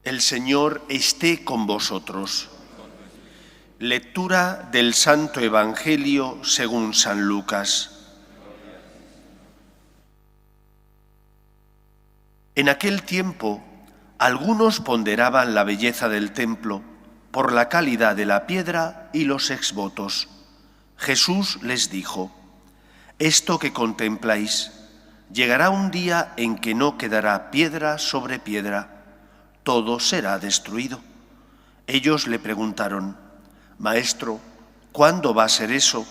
El Señor esté con vosotros. Lectura del Santo Evangelio según San Lucas. En aquel tiempo, algunos ponderaban la belleza del templo por la calidad de la piedra y los exvotos. Jesús les dijo: «Esto que contempláis, llegará un día en que no quedará piedra sobre piedra, todo será destruido». Ellos le preguntaron: «Maestro, ¿cuándo va a ser eso?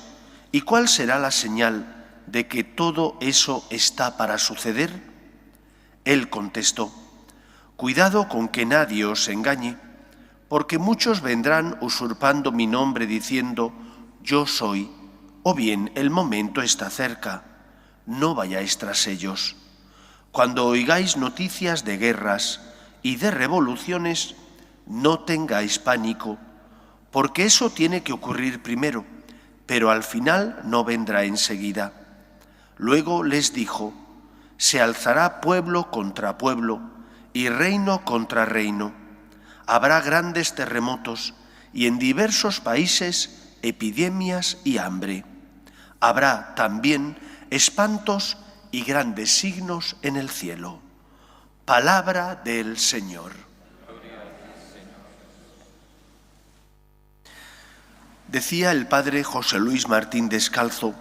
¿Y cuál será la señal de que todo eso está para suceder?». Él contestó: «Cuidado con que nadie os engañe, porque muchos vendrán usurpando mi nombre diciendo: yo soy, o bien el momento está cerca. No vayáis tras ellos. Cuando oigáis noticias de guerras y de revoluciones, no tengáis pánico, porque eso tiene que ocurrir primero, pero al final no vendrá enseguida». Luego les dijo: «Se alzará pueblo contra pueblo y reino contra reino. Habrá grandes terremotos y en diversos países epidemias y hambre. Habrá también espantos y grandes signos en el cielo». Palabra del Señor. Decía el padre José Luis Martín Descalzo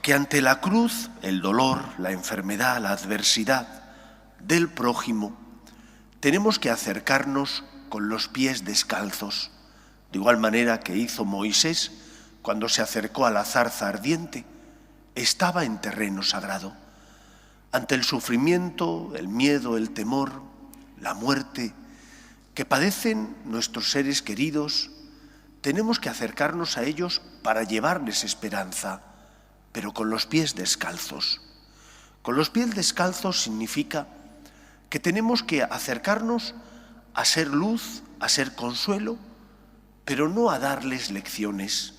que ante la cruz, el dolor, la enfermedad, la adversidad del prójimo, tenemos que acercarnos con los pies descalzos, de igual manera que hizo Moisés cuando se acercó a la zarza ardiente. Estaba en terreno sagrado. Ante el sufrimiento, el miedo, el temor, la muerte que padecen nuestros seres queridos, tenemos que acercarnos a ellos para llevarles esperanza, pero con los pies descalzos. Con los pies descalzos significa que tenemos que acercarnos a ser luz, a ser consuelo, pero no a darles lecciones.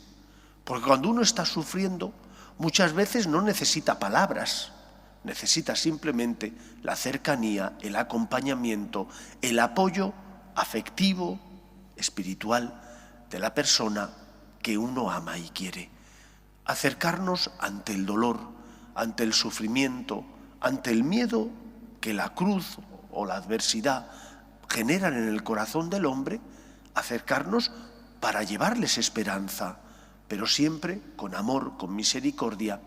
Porque cuando uno está sufriendo, muchas veces no necesita palabras, necesita simplemente la cercanía, el acompañamiento, el apoyo afectivo, espiritual de la persona que uno ama y quiere. Acercarnos ante el dolor, ante el sufrimiento, ante el miedo que la cruz o la adversidad generan en el corazón del hombre, acercarnos para llevarles esperanza, pero siempre con amor, con misericordia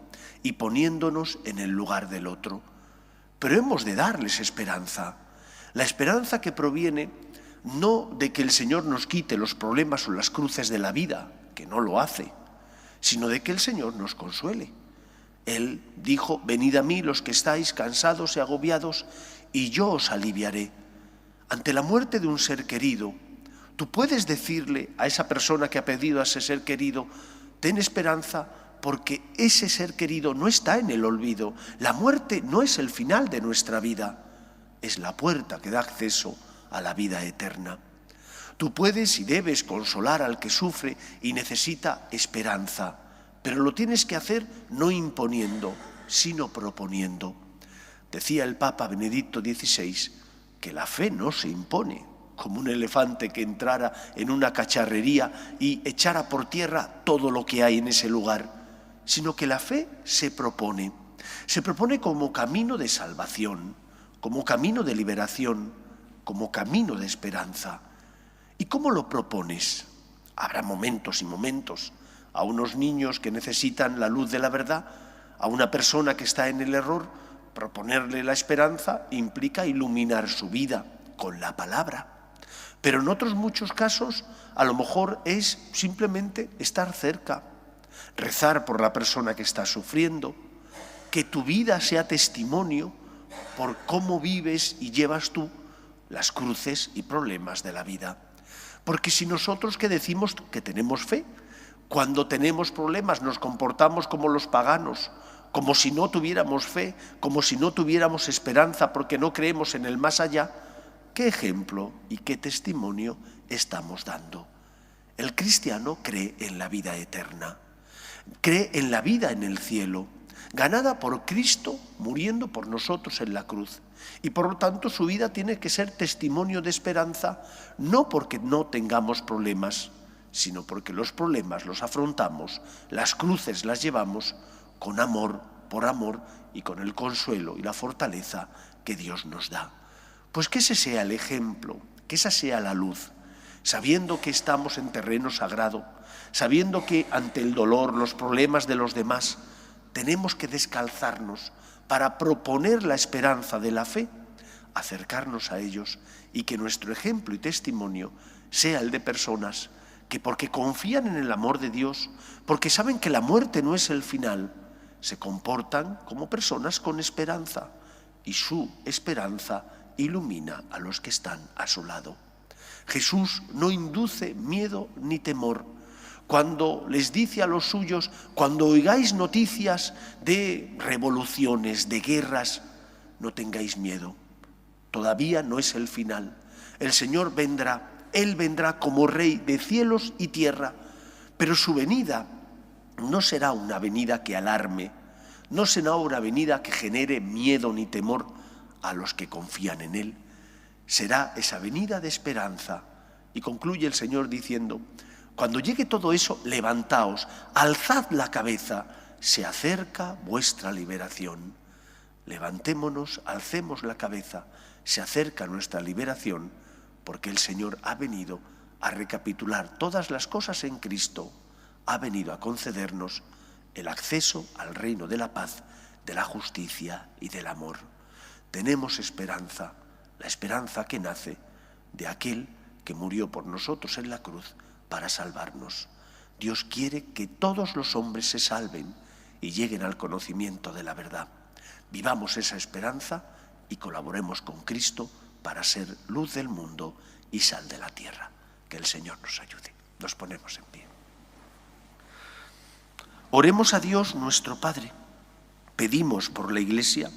y poniéndonos en el lugar del otro. Pero hemos de darles esperanza, la esperanza que proviene no de que el Señor nos quite los problemas o las cruces de la vida, que no lo hace, sino de que el Señor nos consuele. Él dijo: «Venid a mí los que estáis cansados y agobiados, y yo os aliviaré». Ante la muerte de un ser querido, tú puedes decirle a esa persona que ha perdido a ese ser querido: ten esperanza, porque ese ser querido no está en el olvido. La muerte no es el final de nuestra vida, es la puerta que da acceso a la vida eterna. Tú puedes y debes consolar al que sufre y necesita esperanza, pero lo tienes que hacer no imponiendo, sino proponiendo. Decía el Papa Benedicto XVI que la fe no se impone, como un elefante que entrara en una cacharrería y echara por tierra todo lo que hay en ese lugar, sino que la fe se propone como camino de salvación, como camino de liberación, como camino de esperanza. ¿Y cómo lo propones? Habrá momentos y momentos. A unos niños que necesitan la luz de la verdad, a una persona que está en el error, proponerle la esperanza implica iluminar su vida con la palabra. Pero en otros muchos casos, a lo mejor es simplemente estar cerca, rezar por la persona que está sufriendo, que tu vida sea testimonio por cómo vives y llevas tú las cruces y problemas de la vida. Porque si nosotros que decimos que tenemos fe, cuando tenemos problemas nos comportamos como los paganos, como si no tuviéramos fe, como si no tuviéramos esperanza porque no creemos en el más allá, ¿qué ejemplo y qué testimonio estamos dando? El cristiano cree en la vida eterna, cree en la vida en el cielo, ganada por Cristo muriendo por nosotros en la cruz. Y por lo tanto su vida tiene que ser testimonio de esperanza, no porque no tengamos problemas, sino porque los problemas los afrontamos, las cruces las llevamos con amor, por amor y con el consuelo y la fortaleza que Dios nos da. Pues que ese sea el ejemplo, que esa sea la luz, sabiendo que estamos en terreno sagrado, sabiendo que ante el dolor, los problemas de los demás, tenemos que descalzarnos para proponer la esperanza de la fe, acercarnos a ellos y que nuestro ejemplo y testimonio sea el de personas que porque confían en el amor de Dios, porque saben que la muerte no es el final, se comportan como personas con esperanza y su esperanza ilumina a los que están a su lado. Jesús no induce miedo ni temor. Cuando les dice a los suyos, cuando oigáis noticias de revoluciones, de guerras, no tengáis miedo. Todavía no es el final. El Señor vendrá, Él vendrá como Rey de cielos y tierra, pero su venida no será una venida que alarme, no será una venida que genere miedo ni temor a los que confían en Él. Será esa venida de esperanza. Y concluye el Señor diciendo, cuando llegue todo eso, levantaos, alzad la cabeza, se acerca vuestra liberación. Levantémonos, alcemos la cabeza, se acerca nuestra liberación, porque el Señor ha venido a recapitular todas las cosas en Cristo, ha venido a concedernos el acceso al reino de la paz, de la justicia y del amor. Tenemos esperanza, la esperanza que nace de aquel que murió por nosotros en la cruz para salvarnos. Dios quiere que todos los hombres se salven y lleguen al conocimiento de la verdad. Vivamos esa esperanza y colaboremos con Cristo para ser luz del mundo y sal de la tierra. Que el Señor nos ayude. Nos ponemos en pie. Oremos a Dios nuestro Padre. Pedimos por la Iglesia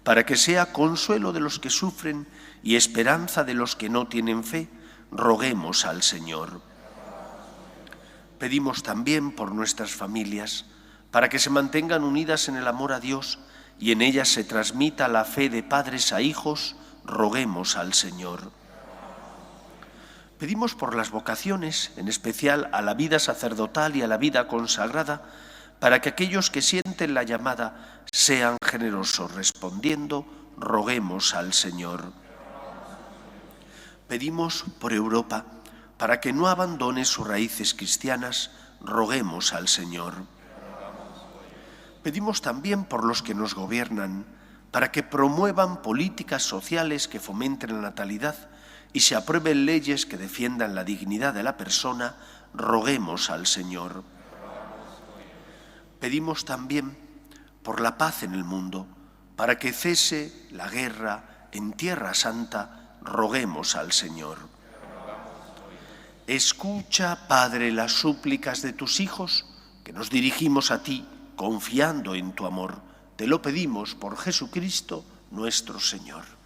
para que sea consuelo de los que sufren y esperanza de los que no tienen fe. Roguemos al Señor. Pedimos también por nuestras familias, para que se mantengan unidas en el amor a Dios y en ellas se transmita la fe de padres a hijos. Roguemos al Señor. Pedimos por las vocaciones, en especial a la vida sacerdotal y a la vida consagrada, para que aquellos que sienten la llamada sean generosos respondiendo. Roguemos al Señor. Pedimos por Europa, para que no abandone sus raíces cristianas. Roguemos al Señor. Pedimos también por los que nos gobiernan, para que promuevan políticas sociales que fomenten la natalidad y se aprueben leyes que defiendan la dignidad de la persona. Roguemos al Señor. Pedimos también por la paz en el mundo, para que cese la guerra en Tierra Santa. Roguemos al Señor. Escucha, Padre, las súplicas de tus hijos, que nos dirigimos a ti, confiando en tu amor. Te lo pedimos por Jesucristo, nuestro Señor.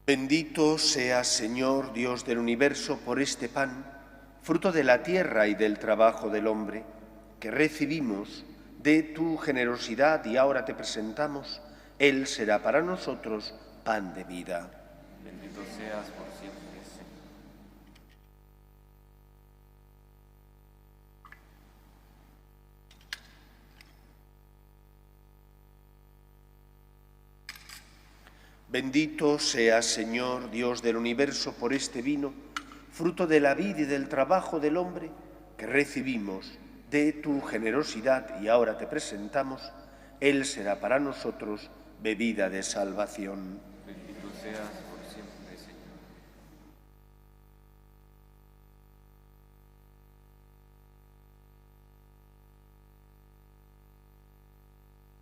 Bendito seas, Señor, Dios del universo, por este pan, fruto de la tierra y del trabajo del hombre, que recibimos de tu generosidad y ahora te presentamos. Él será para nosotros pan de vida. Bendito seas por siempre, Señor. Bendito seas, Señor, Dios del universo, por este vino, fruto de la vid y del trabajo del hombre, que recibimos de tu generosidad y ahora te presentamos. Él será para nosotros bebida de salvación. Bendito seas por siempre, Señor.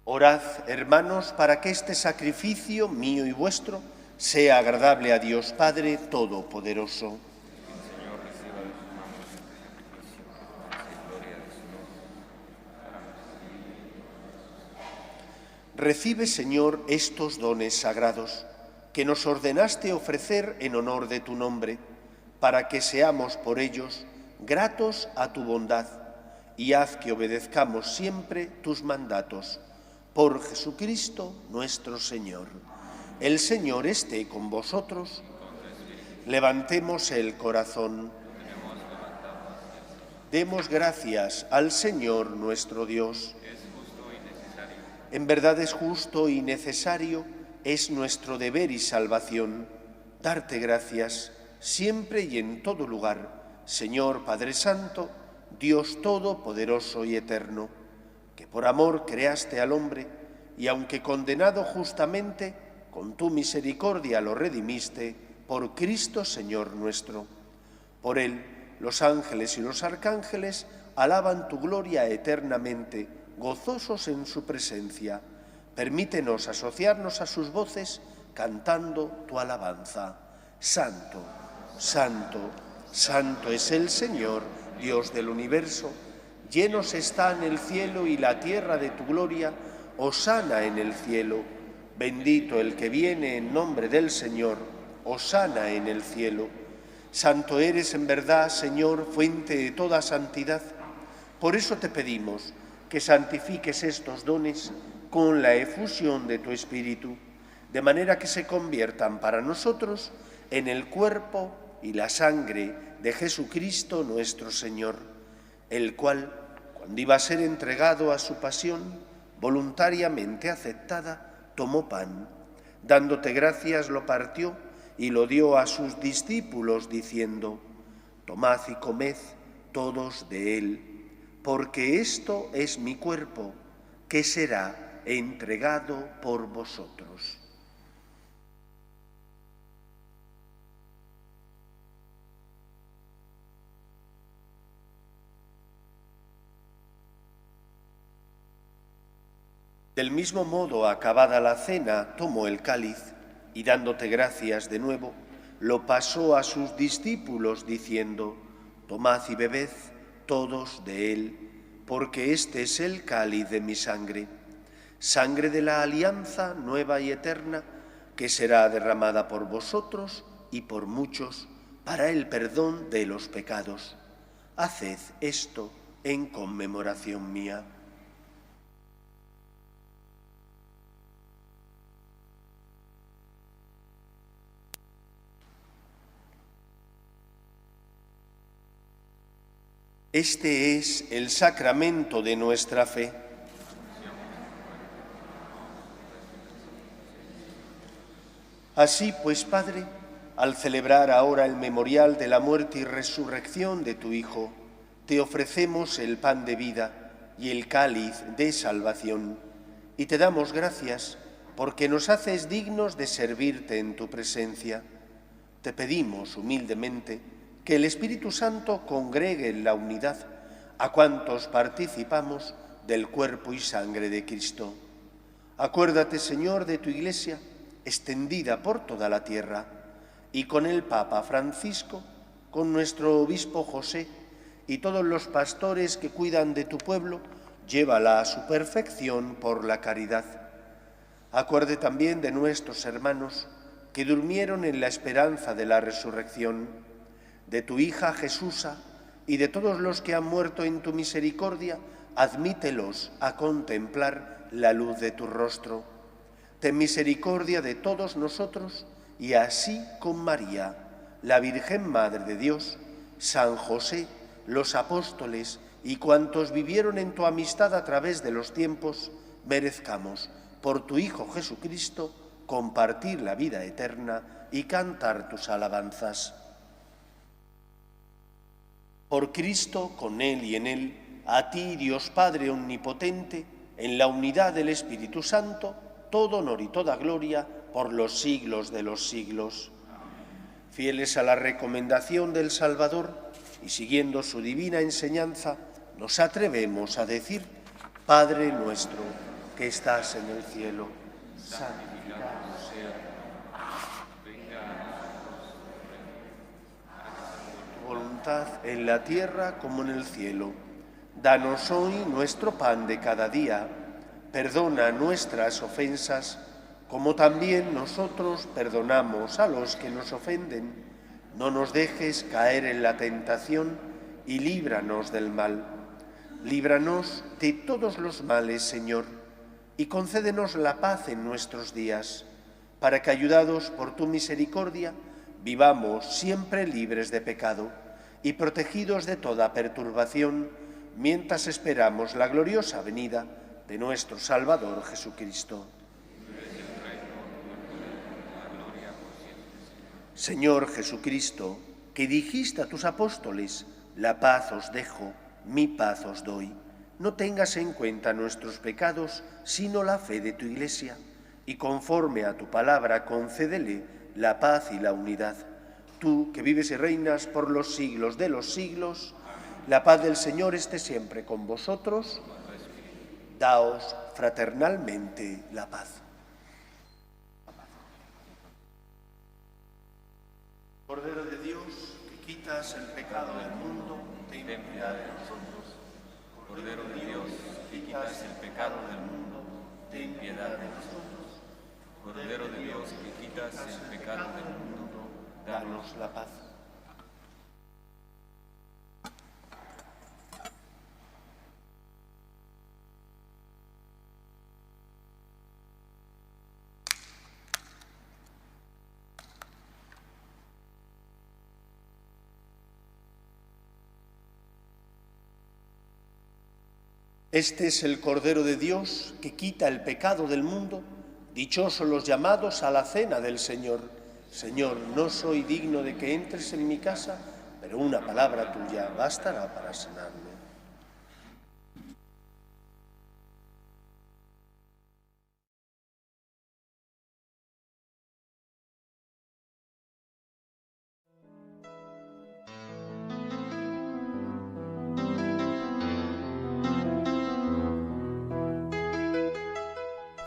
Orad, hermanos, para que este sacrificio mío y vuestro sea agradable a Dios Padre Todopoderoso. Que el Señor reciba de tus manos este sacrificio, por gracia y gloria Recibe, Señor, estos dones sagrados que nos ordenaste ofrecer en honor de tu nombre, para que seamos por ellos gratos a tu bondad, y haz que obedezcamos siempre tus mandatos. Por Jesucristo nuestro Señor. El Señor esté con vosotros. Levantemos el corazón. Demos gracias al Señor nuestro Dios. En verdad es justo y necesario, es nuestro deber y salvación, darte gracias siempre y en todo lugar, Señor Padre Santo, Dios Todopoderoso y Eterno, que por amor creaste al hombre y aunque condenado justamente, con tu misericordia lo redimiste por Cristo Señor nuestro. Por él, los ángeles y los arcángeles alaban tu gloria eternamente, gozosos en su presencia. Permítenos asociarnos a sus voces cantando tu alabanza. Santo, santo, santo es el Señor, Dios del universo. Llenos están el cielo y la tierra de tu gloria. Hosana en el cielo. Bendito el que viene en nombre del Señor. Hosana en el cielo. Santo eres en verdad, Señor, fuente de toda santidad. Por eso te pedimos que santifiques estos dones con la efusión de tu Espíritu, de manera que se conviertan para nosotros en el cuerpo y la sangre de Jesucristo nuestro Señor, el cual, cuando iba a ser entregado a su pasión, voluntariamente aceptada, tomó pan, dándote gracias lo partió y lo dio a sus discípulos, diciendo: tomad y comed todos de él, porque esto es mi cuerpo, que será entregado por vosotros. Del mismo modo, acabada la cena, tomó el cáliz y dándote gracias de nuevo, lo pasó a sus discípulos, diciendo: tomad y bebed todos de él, porque este es el cáliz de mi sangre, sangre de la alianza nueva y eterna, que será derramada por vosotros y por muchos para el perdón de los pecados. Haced esto en conmemoración mía. Este es el sacramento de nuestra fe. Así pues, Padre, al celebrar ahora el memorial de la muerte y resurrección de tu Hijo, te ofrecemos el pan de vida y el cáliz de salvación, y te damos gracias porque nos haces dignos de servirte en tu presencia. Te pedimos humildemente que el Espíritu Santo congregue en la unidad a cuantos participamos del cuerpo y sangre de Cristo. Acuérdate, Señor, de tu Iglesia, extendida por toda la tierra, y con el Papa Francisco, con nuestro obispo José y todos los pastores que cuidan de tu pueblo, llévala a su perfección por la caridad. Acuerde también de nuestros hermanos que durmieron en la esperanza de la resurrección, de tu hija Jesusa y de todos los que han muerto en tu misericordia, admítelos a contemplar la luz de tu rostro. Ten misericordia de todos nosotros y así con María, la Virgen Madre de Dios, San José, los apóstoles y cuantos vivieron en tu amistad a través de los tiempos, merezcamos, por tu Hijo Jesucristo, compartir la vida eterna y cantar tus alabanzas. Por Cristo, con Él y en Él, a ti, Dios Padre Omnipotente, en la unidad del Espíritu Santo, todo honor y toda gloria por los siglos de los siglos. Fieles a la recomendación del Salvador y siguiendo su divina enseñanza, nos atrevemos a decir: Padre nuestro, que estás en el cielo, santificado sea voluntad en la tierra como en el cielo. Danos hoy nuestro pan de cada día. Perdona nuestras ofensas, como también nosotros perdonamos a los que nos ofenden. No nos dejes caer en la tentación y líbranos del mal. Líbranos de todos los males, Señor, y concédenos la paz en nuestros días, para que, ayudados por tu misericordia, vivamos siempre libres de pecado y protegidos de toda perturbación, mientras esperamos la gloriosa venida de nuestro Salvador Jesucristo. Señor Jesucristo, que dijiste a tus apóstoles: la paz os dejo, mi paz os doy, no tengas en cuenta nuestros pecados, sino la fe de tu Iglesia, y conforme a tu palabra concédele la paz y la unidad. Tú, que vives y reinas por los siglos de los siglos, la paz del Señor esté siempre con vosotros. Daos fraternalmente la paz. Cordero de Dios, que quitas el pecado del mundo, ten piedad de nosotros. Cordero de Dios, que quitas el pecado del mundo, ten piedad de nosotros. Cordero de Dios, que quitas el pecado del mundo, danos la paz. Este es el Cordero de Dios que quita el pecado del mundo. Dichosos los llamados a la cena del Señor. Señor, no soy digno de que entres en mi casa, pero una palabra tuya bastará para sanarme.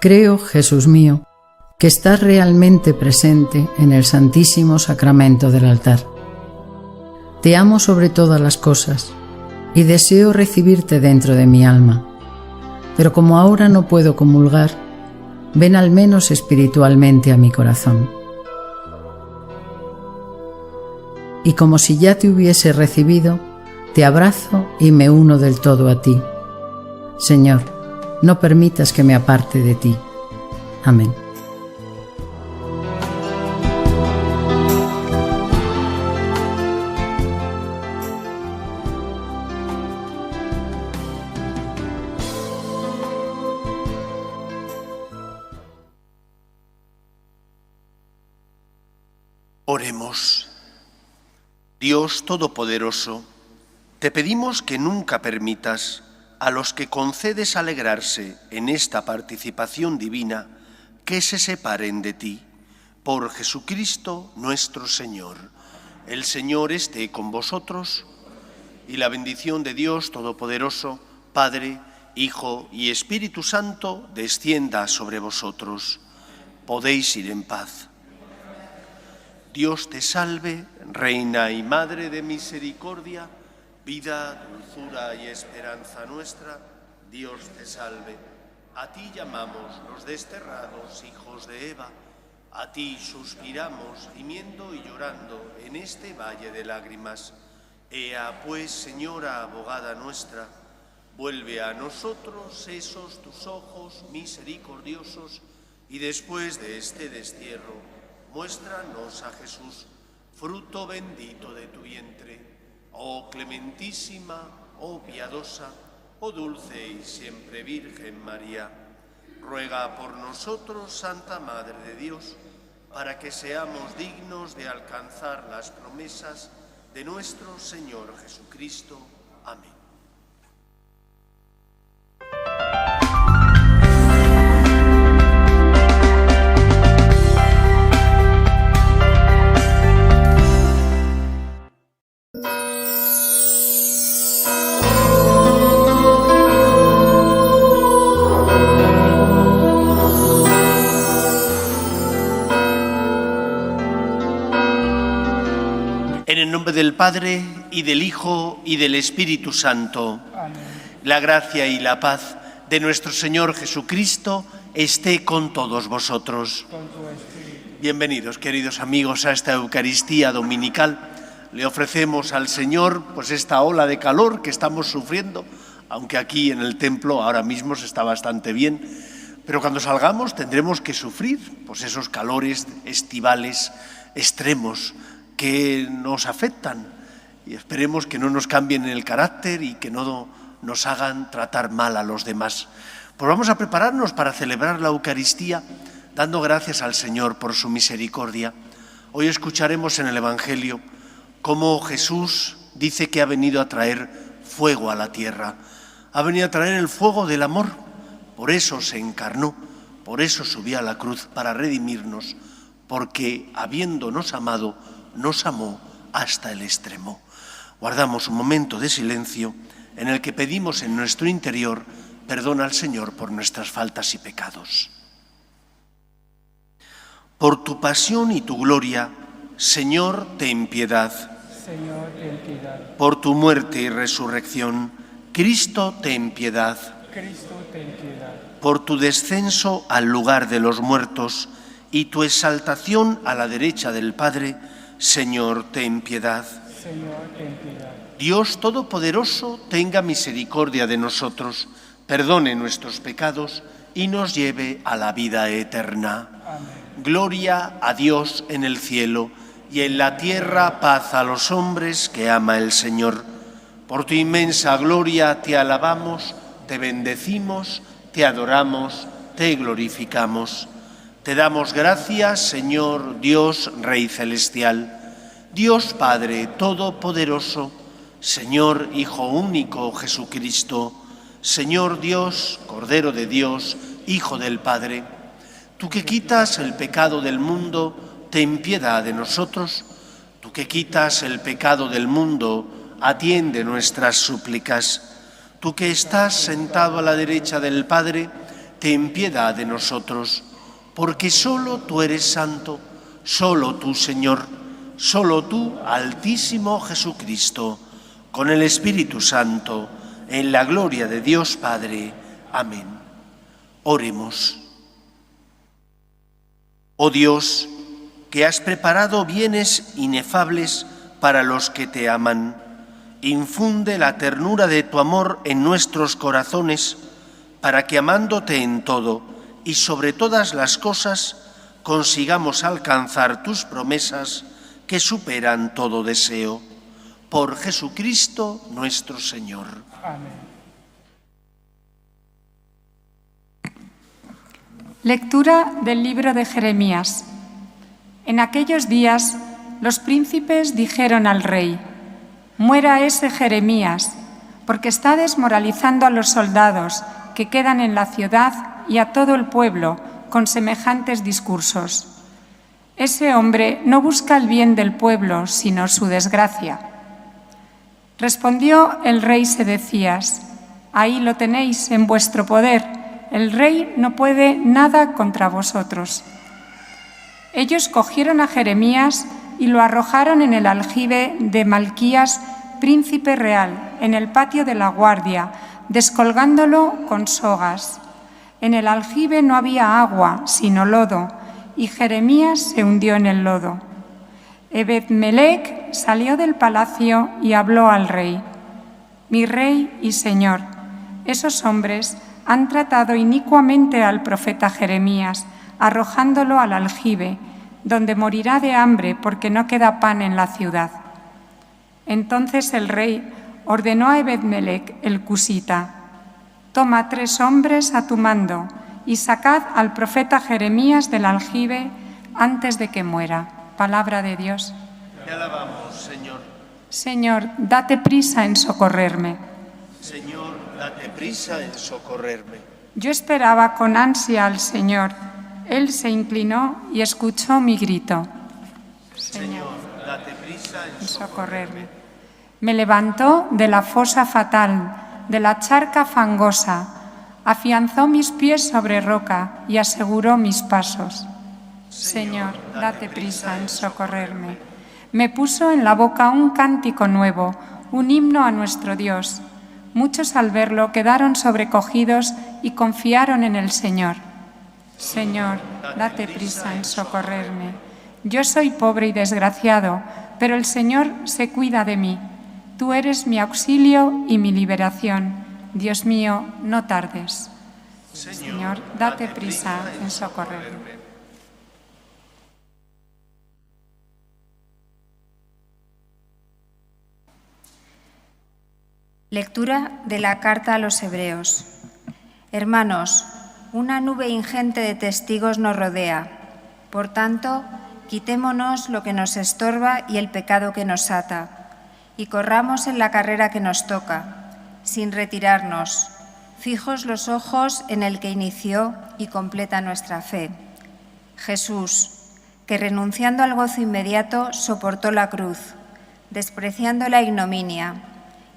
Creo, Jesús mío, que estás realmente presente en el Santísimo Sacramento del altar. Te amo sobre todas las cosas y deseo recibirte dentro de mi alma, pero como ahora no puedo comulgar, ven al menos espiritualmente a mi corazón. Y como si ya te hubiese recibido, te abrazo y me uno del todo a ti. Señor, no permitas que me aparte de ti. Amén. Oremos. Dios Todopoderoso, te pedimos que nunca permitas a los que concedes alegrarse en esta participación divina, que se separen de ti. Por Jesucristo nuestro Señor. El Señor esté con vosotros, y la bendición de Dios Todopoderoso, Padre, Hijo y Espíritu Santo, descienda sobre vosotros. Podéis ir en paz. Dios te salve, Reina y Madre de misericordia, vida, dulzura y esperanza nuestra, Dios te salve. A ti llamamos los desterrados hijos de Eva, a ti suspiramos gimiendo y llorando en este valle de lágrimas. Ea pues, Señora abogada nuestra, vuelve a nosotros esos tus ojos misericordiosos y después de este destierro, muéstranos a Jesús, fruto bendito de tu vientre. Oh clementísima, oh piadosa, oh dulce y siempre Virgen María, ruega por nosotros, Santa Madre de Dios, para que seamos dignos de alcanzar las promesas de nuestro Señor Jesucristo. Amén. En el nombre del Padre, y del Hijo, y del Espíritu Santo. Amén. La gracia y la paz de nuestro Señor Jesucristo esté con todos vosotros. Bienvenidos, queridos amigos, a esta Eucaristía dominical. Le ofrecemos al Señor pues esta ola de calor que estamos sufriendo, aunque aquí en el templo ahora mismo se está bastante bien, pero cuando salgamos tendremos que sufrir pues esos calores estivales extremos que nos afectan, y esperemos que no nos cambien el carácter y que no nos hagan tratar mal a los demás. Pues vamos a prepararnos para celebrar la Eucaristía dando gracias al Señor por su misericordia. Hoy escucharemos en el Evangelio cómo Jesús dice que ha venido a traer fuego a la tierra. Ha venido a traer el fuego del amor. Por eso se encarnó, por eso subió a la cruz, para redimirnos, porque habiéndonos amado, nos amó hasta el extremo. Guardamos un momento de silencio en el que pedimos en nuestro interior perdón al Señor por nuestras faltas y pecados. Por tu pasión y tu gloria, Señor, ten piedad. Señor, ten piedad. Por tu muerte y resurrección, Cristo, ten piedad. Cristo, ten piedad. Por tu descenso al lugar de los muertos y tu exaltación a la derecha del Padre, Señor, ten piedad. Señor, ten piedad. Dios Todopoderoso, tenga misericordia de nosotros, perdone nuestros pecados y nos lleve a la vida eterna. Amén. Gloria a Dios en el cielo y en la tierra paz a los hombres que ama el Señor. Por tu inmensa gloria te alabamos, te bendecimos, te adoramos, te glorificamos. Te damos gracias, Señor Dios, Rey Celestial, Dios Padre Todopoderoso, Señor Hijo único Jesucristo, Señor Dios, Cordero de Dios, Hijo del Padre. Tú que quitas el pecado del mundo, ten piedad de nosotros. Tú que quitas el pecado del mundo, atiende nuestras súplicas. Tú que estás sentado a la derecha del Padre, ten piedad de nosotros, porque solo tú eres santo, solo tú, Señor, solo tú, Altísimo Jesucristo, con el Espíritu Santo, en la gloria de Dios Padre. Amén. Oremos. Oh Dios, que has preparado bienes inefables para los que te aman, infunde la ternura de tu amor en nuestros corazones, para que amándote en todo y sobre todas las cosas, consigamos alcanzar tus promesas que superan todo deseo. Por Jesucristo nuestro Señor. Amén. Lectura del libro de Jeremías. En aquellos días los príncipes dijeron al rey: «Muera ese Jeremías, porque está desmoralizando a los soldados que quedan en la ciudad y a todo el pueblo con semejantes discursos. Ese hombre no busca el bien del pueblo, sino su desgracia». Respondió el rey Sedecías: «Ahí lo tenéis en vuestro poder. El rey no puede nada contra vosotros». Ellos cogieron a Jeremías y lo arrojaron en el aljibe de Malquías, príncipe real, en el patio de la guardia, descolgándolo con sogas. En el aljibe no había agua, sino lodo, y Jeremías se hundió en el lodo. Ebed-Melech salió del palacio y habló al rey: «Mi rey y señor, esos hombres han tratado inicuamente al profeta Jeremías, arrojándolo al aljibe, donde morirá de hambre porque no queda pan en la ciudad». Entonces el rey ordenó a Ebed-Melech el cusita: «Toma 3 hombres a tu mando y sacad al profeta Jeremías del aljibe antes de que muera». Palabra de Dios. Te alabamos, Señor. Señor, date prisa en socorrerme. Señor, date prisa en socorrerme. Yo esperaba con ansia al Señor. Él se inclinó y escuchó mi grito. Señor, date prisa en socorrerme. Me levantó de la fosa fatal, de la charca fangosa, afianzó mis pies sobre roca y aseguró mis pasos. Señor, date prisa en socorrerme. Me puso en la boca un cántico nuevo, un himno a nuestro Dios. Muchos al verlo quedaron sobrecogidos y confiaron en el Señor. Señor, date prisa en socorrerme. Yo soy pobre y desgraciado, pero el Señor se cuida de mí. Tú eres mi auxilio y mi liberación. Dios mío, no tardes. Señor, date prisa en socorrerme. Lectura de la carta a los Hebreos. Hermanos, una nube ingente de testigos nos rodea. Por tanto, quitémonos lo que nos estorba y el pecado que nos ata, y corramos en la carrera que nos toca, sin retirarnos, fijos los ojos en el que inició y completa nuestra fe, Jesús, que renunciando al gozo inmediato soportó la cruz, despreciando la ignominia,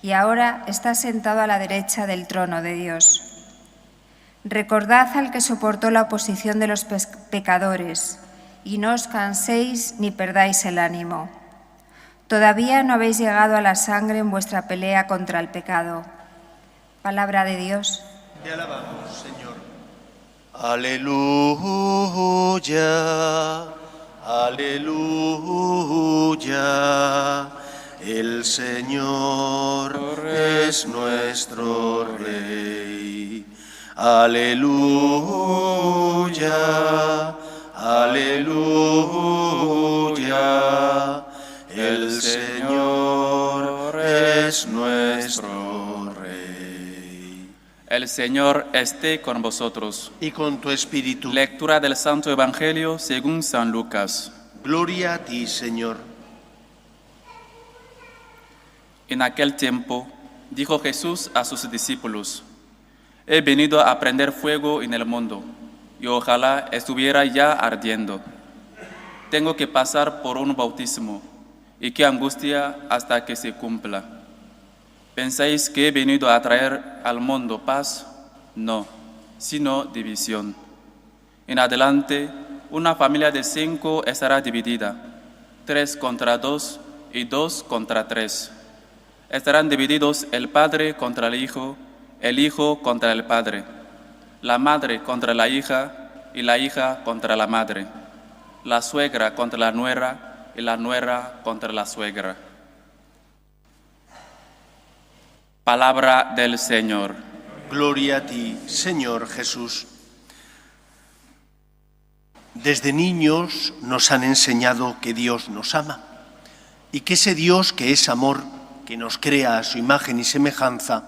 y ahora está sentado a la derecha del trono de Dios. Recordad al que soportó la oposición de los pecadores, y no os canséis ni perdáis el ánimo. Todavía no habéis llegado a la sangre en vuestra pelea contra el pecado. Palabra de Dios. Te alabamos, Señor. Aleluya, aleluya. El Señor es nuestro Rey. Aleluya, aleluya. El Señor es nuestro Rey. El Señor esté con vosotros. Y con tu espíritu. Lectura del Santo Evangelio según San Lucas. Gloria a ti, Señor. En aquel tiempo, dijo Jesús a sus discípulos: He venido a prender fuego en el mundo, y ojalá estuviera ya ardiendo. Tengo que pasar por un bautismo, y qué angustia hasta que se cumpla. ¿Pensáis que he venido a traer al mundo paz? No, sino división. En adelante, una familia de 5 estará dividida, 3 contra 2 y 2 contra 3. Estarán divididos el padre contra el hijo contra el padre, la madre contra la hija y la hija contra la madre, la suegra contra la nuera y la nuera contra la suegra. Palabra del Señor. Gloria a ti, Señor Jesús. Desde niños nos han enseñado que Dios nos ama y que ese Dios que es amor, que nos crea a su imagen y semejanza,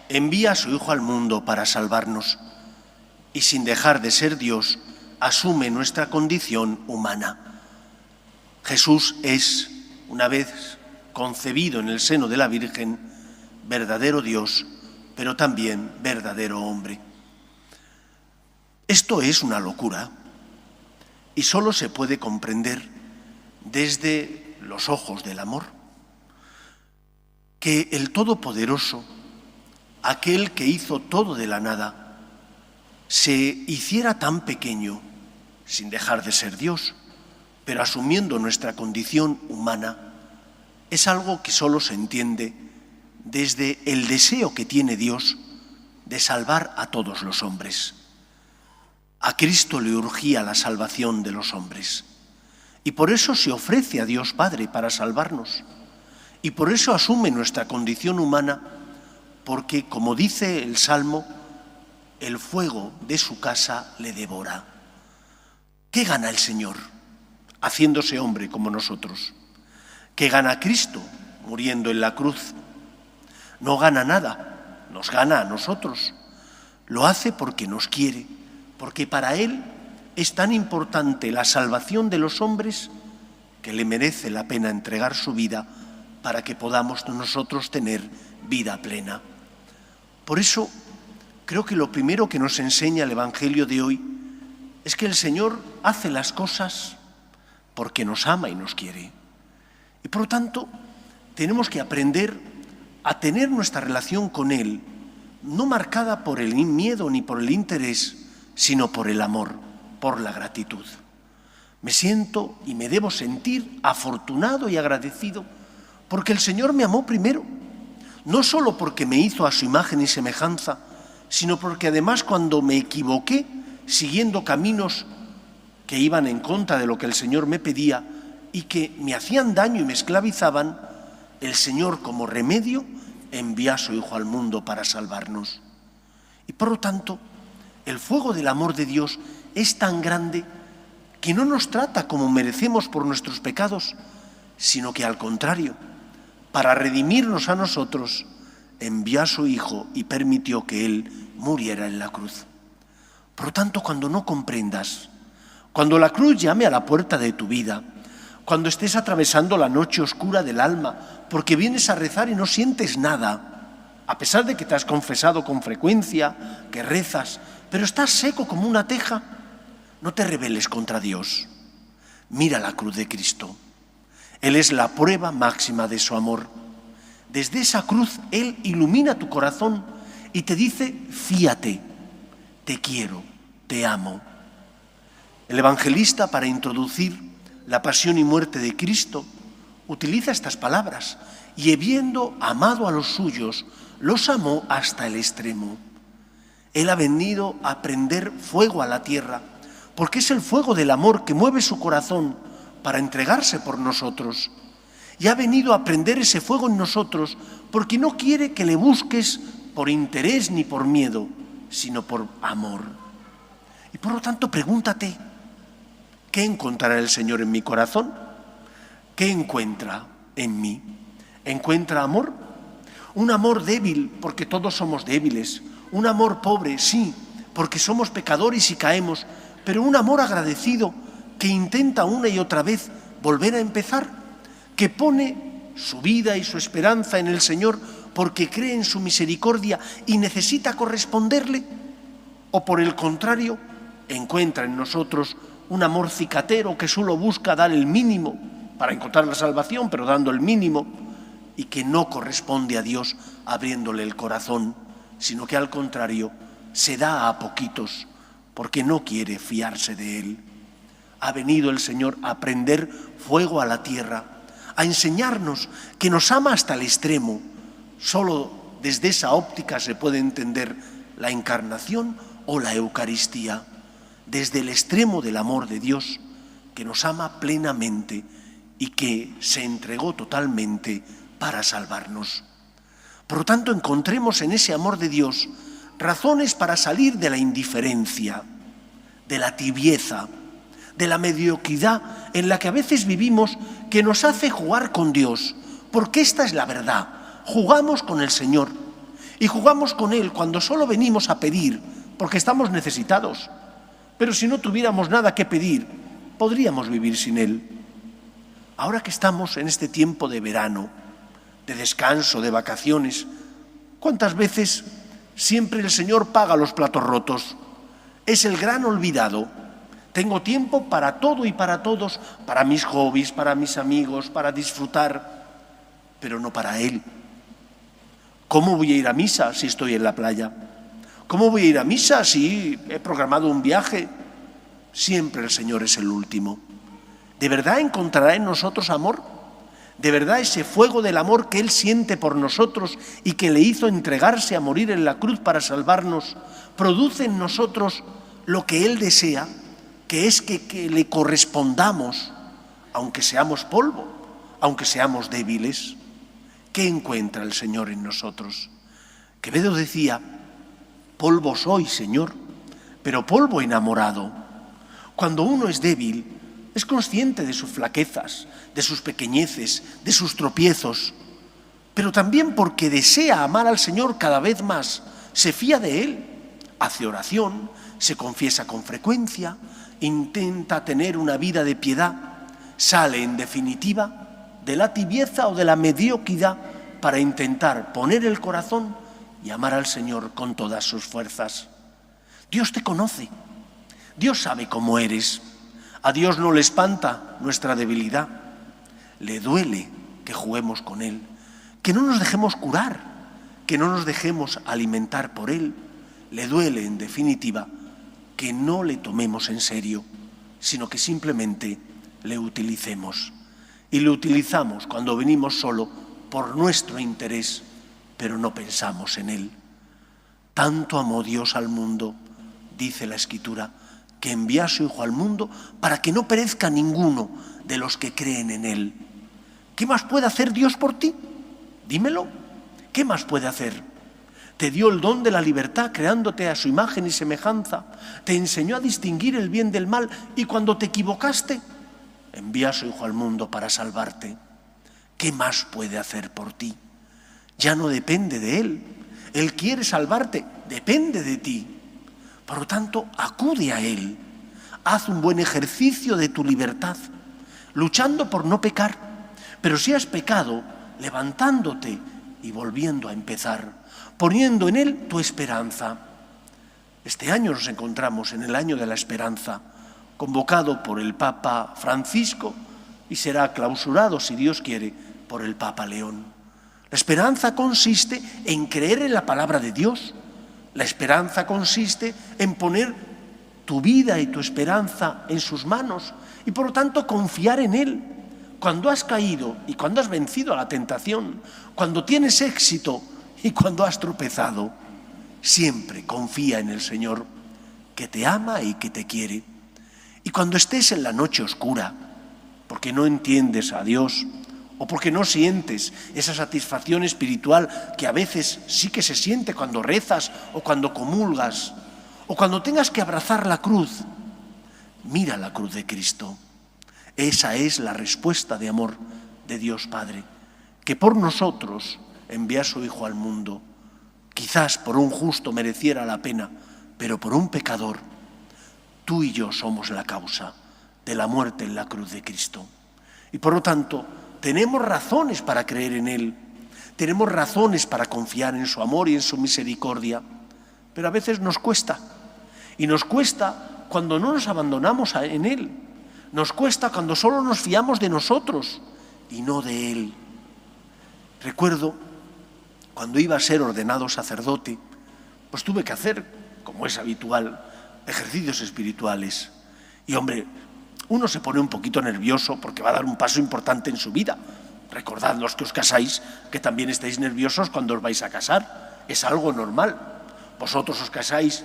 envía a su Hijo al mundo para salvarnos y sin dejar de ser Dios, asume nuestra condición humana. Jesús es, una vez concebido en el seno de la Virgen, verdadero Dios, pero también verdadero hombre. Esto es una locura y solo se puede comprender desde los ojos del amor. Que el Todopoderoso, aquel que hizo todo de la nada, se hiciera tan pequeño, sin dejar de ser Dios, pero asumiendo nuestra condición humana, es algo que solo se entiende desde el deseo que tiene Dios de salvar a todos los hombres. A Cristo le urgía la salvación de los hombres, y por eso se ofrece a Dios Padre para salvarnos. Y por eso asume nuestra condición humana, porque, como dice el Salmo, el fuego de su casa le devora. ¿Qué gana el Señor haciéndose hombre como nosotros? ¿Qué gana Cristo muriendo en la cruz? No gana nada, nos gana a nosotros. Lo hace porque nos quiere, porque para Él es tan importante la salvación de los hombres que le merece la pena entregar su vida para que podamos nosotros tener vida plena. Por eso, creo que lo primero que nos enseña el Evangelio de hoy es que el Señor hace las cosas porque nos ama y nos quiere. Y por lo tanto, tenemos que aprender a tener nuestra relación con Él, no marcada por el miedo ni por el interés, sino por el amor, por la gratitud. Me siento y me debo sentir afortunado y agradecido porque el Señor me amó primero, no solo porque me hizo a su imagen y semejanza, sino porque además cuando me equivoqué siguiendo caminos que iban en contra de lo que el Señor me pedía y que me hacían daño y me esclavizaban, el Señor como remedio envía a su Hijo al mundo para salvarnos. Y por lo tanto, el fuego del amor de Dios es tan grande que no nos trata como merecemos por nuestros pecados, sino que al contrario, para redimirnos a nosotros, envió a su Hijo y permitió que Él muriera en la cruz. Por lo tanto, cuando no comprendas, cuando la cruz llame a la puerta de tu vida, cuando estés atravesando la noche oscura del alma, porque vienes a rezar y no sientes nada, a pesar de que te has confesado con frecuencia, que rezas, pero estás seco como una teja, no te rebeles contra Dios. Mira la cruz de Cristo. Él es la prueba máxima de su amor. Desde esa cruz Él ilumina tu corazón y te dice, fíate, te quiero, te amo. El evangelista, para introducir la pasión y muerte de Cristo, utiliza estas palabras: y habiendo amado a los suyos, los amó hasta el extremo. Él ha venido a prender fuego a la tierra, porque es el fuego del amor que mueve su corazón para entregarse por nosotros. Y ha venido a prender ese fuego en nosotros porque no quiere que le busques por interés ni por miedo, sino por amor. Y por lo tanto, pregúntate, ¿qué encontrará el Señor en mi corazón? ¿Qué encuentra en mí? ¿Encuentra amor? Un amor débil, porque todos somos débiles. Un amor pobre, sí, porque somos pecadores y caemos, pero un amor agradecido que intenta una y otra vez volver a empezar, que pone su vida y su esperanza en el Señor porque cree en su misericordia y necesita corresponderle, o por el contrario, encuentra en nosotros un amor cicatero que solo busca dar el mínimo para encontrar la salvación, pero dando el mínimo, y que no corresponde a Dios abriéndole el corazón, sino que al contrario se da a poquitos porque no quiere fiarse de Él. Ha venido el Señor a prender fuego a la tierra, a enseñarnos que nos ama hasta el extremo. Solo desde esa óptica se puede entender la encarnación o la Eucaristía, desde el extremo del amor de Dios, que nos ama plenamente y que se entregó totalmente para salvarnos. Por lo tanto, encontremos en ese amor de Dios razones para salir de la indiferencia, de la tibieza, de la mediocridad en la que a veces vivimos, que nos hace jugar con Dios, porque esta es la verdad. Jugamos con el Señor y jugamos con Él cuando solo venimos a pedir, porque estamos necesitados. Pero si no tuviéramos nada que pedir, podríamos vivir sin Él. Ahora que estamos en este tiempo de verano, de descanso, de vacaciones, ¿cuántas veces siempre el Señor paga los platos rotos? Es el gran olvidado. Tengo tiempo para todo y para todos, para mis hobbies, para mis amigos, para disfrutar, pero no para Él. ¿Cómo voy a ir a misa si estoy en la playa? ¿Cómo voy a ir a misa si he programado un viaje? Siempre el Señor es el último. ¿De verdad encontrará en nosotros amor? ¿De verdad ese fuego del amor que Él siente por nosotros y que le hizo entregarse a morir en la cruz para salvarnos, produce en nosotros lo que Él desea, que es que le correspondamos, aunque seamos polvo, aunque seamos débiles? ¿Qué encuentra el Señor en nosotros? Quevedo decía, polvo soy, Señor, pero polvo enamorado. Cuando uno es débil, es consciente de sus flaquezas, de sus pequeñeces, de sus tropiezos, pero también porque desea amar al Señor cada vez más, se fía de Él, hace oración, se confiesa con frecuencia, intenta tener una vida de piedad, sale en definitiva de la tibieza o de la mediocridad para intentar poner el corazón y amar al Señor con todas sus fuerzas. Dios te conoce, Dios sabe cómo eres. A Dios no le espanta nuestra debilidad, le duele que juguemos con Él, que no nos dejemos curar, que no nos dejemos alimentar por Él. Le duele, en definitiva, que no le tomemos en serio, sino que simplemente le utilicemos. Y le utilizamos cuando venimos solo por nuestro interés, pero no pensamos en Él. Tanto amó Dios al mundo, dice la Escritura, que envía a su Hijo al mundo para que no perezca ninguno de los que creen en Él. ¿Qué más puede hacer Dios por ti? Dímelo. ¿Qué más puede hacer? Te dio el don de la libertad creándote a su imagen y semejanza. Te enseñó a distinguir el bien del mal y cuando te equivocaste, envía a su Hijo al mundo para salvarte. ¿Qué más puede hacer por ti? Ya no depende de Él. Él quiere salvarte, depende de ti. Por lo tanto, acude a Él. Haz un buen ejercicio de tu libertad, luchando por no pecar. Pero si has pecado, levantándote y volviendo a empezar, poniendo en Él tu esperanza. Este año nos encontramos en el año de la esperanza, convocado por el Papa Francisco y será clausurado, si Dios quiere, por el Papa León. La esperanza consiste en creer en la palabra de Dios. La esperanza consiste en poner tu vida y tu esperanza en sus manos y por lo tanto confiar en Él. Cuando has caído y cuando has vencido a la tentación, cuando tienes éxito y cuando has tropezado, siempre confía en el Señor, que te ama y que te quiere. Y cuando estés en la noche oscura, porque no entiendes a Dios o porque no sientes esa satisfacción espiritual que a veces sí que se siente cuando rezas o cuando comulgas, o cuando tengas que abrazar la cruz, mira la cruz de Cristo. Esa es la respuesta de amor de Dios Padre, que por nosotros envía a su Hijo al mundo. Quizás por un justo mereciera la pena, pero por un pecador, tú y yo somos la causa de la muerte en la cruz de Cristo. Y por lo tanto, tenemos razones para creer en Él, tenemos razones para confiar en su amor y en su misericordia, pero a veces nos cuesta. Y nos cuesta cuando no nos abandonamos en Él. Nos cuesta cuando solo nos fiamos de nosotros y no de Él. Recuerdo cuando iba a ser ordenado sacerdote, pues tuve que hacer, como es habitual, ejercicios espirituales. Y hombre, uno se pone un poquito nervioso porque va a dar un paso importante en su vida. Recordad los que os casáis que también estáis nerviosos cuando os vais a casar. Es algo normal. Vosotros os casáis,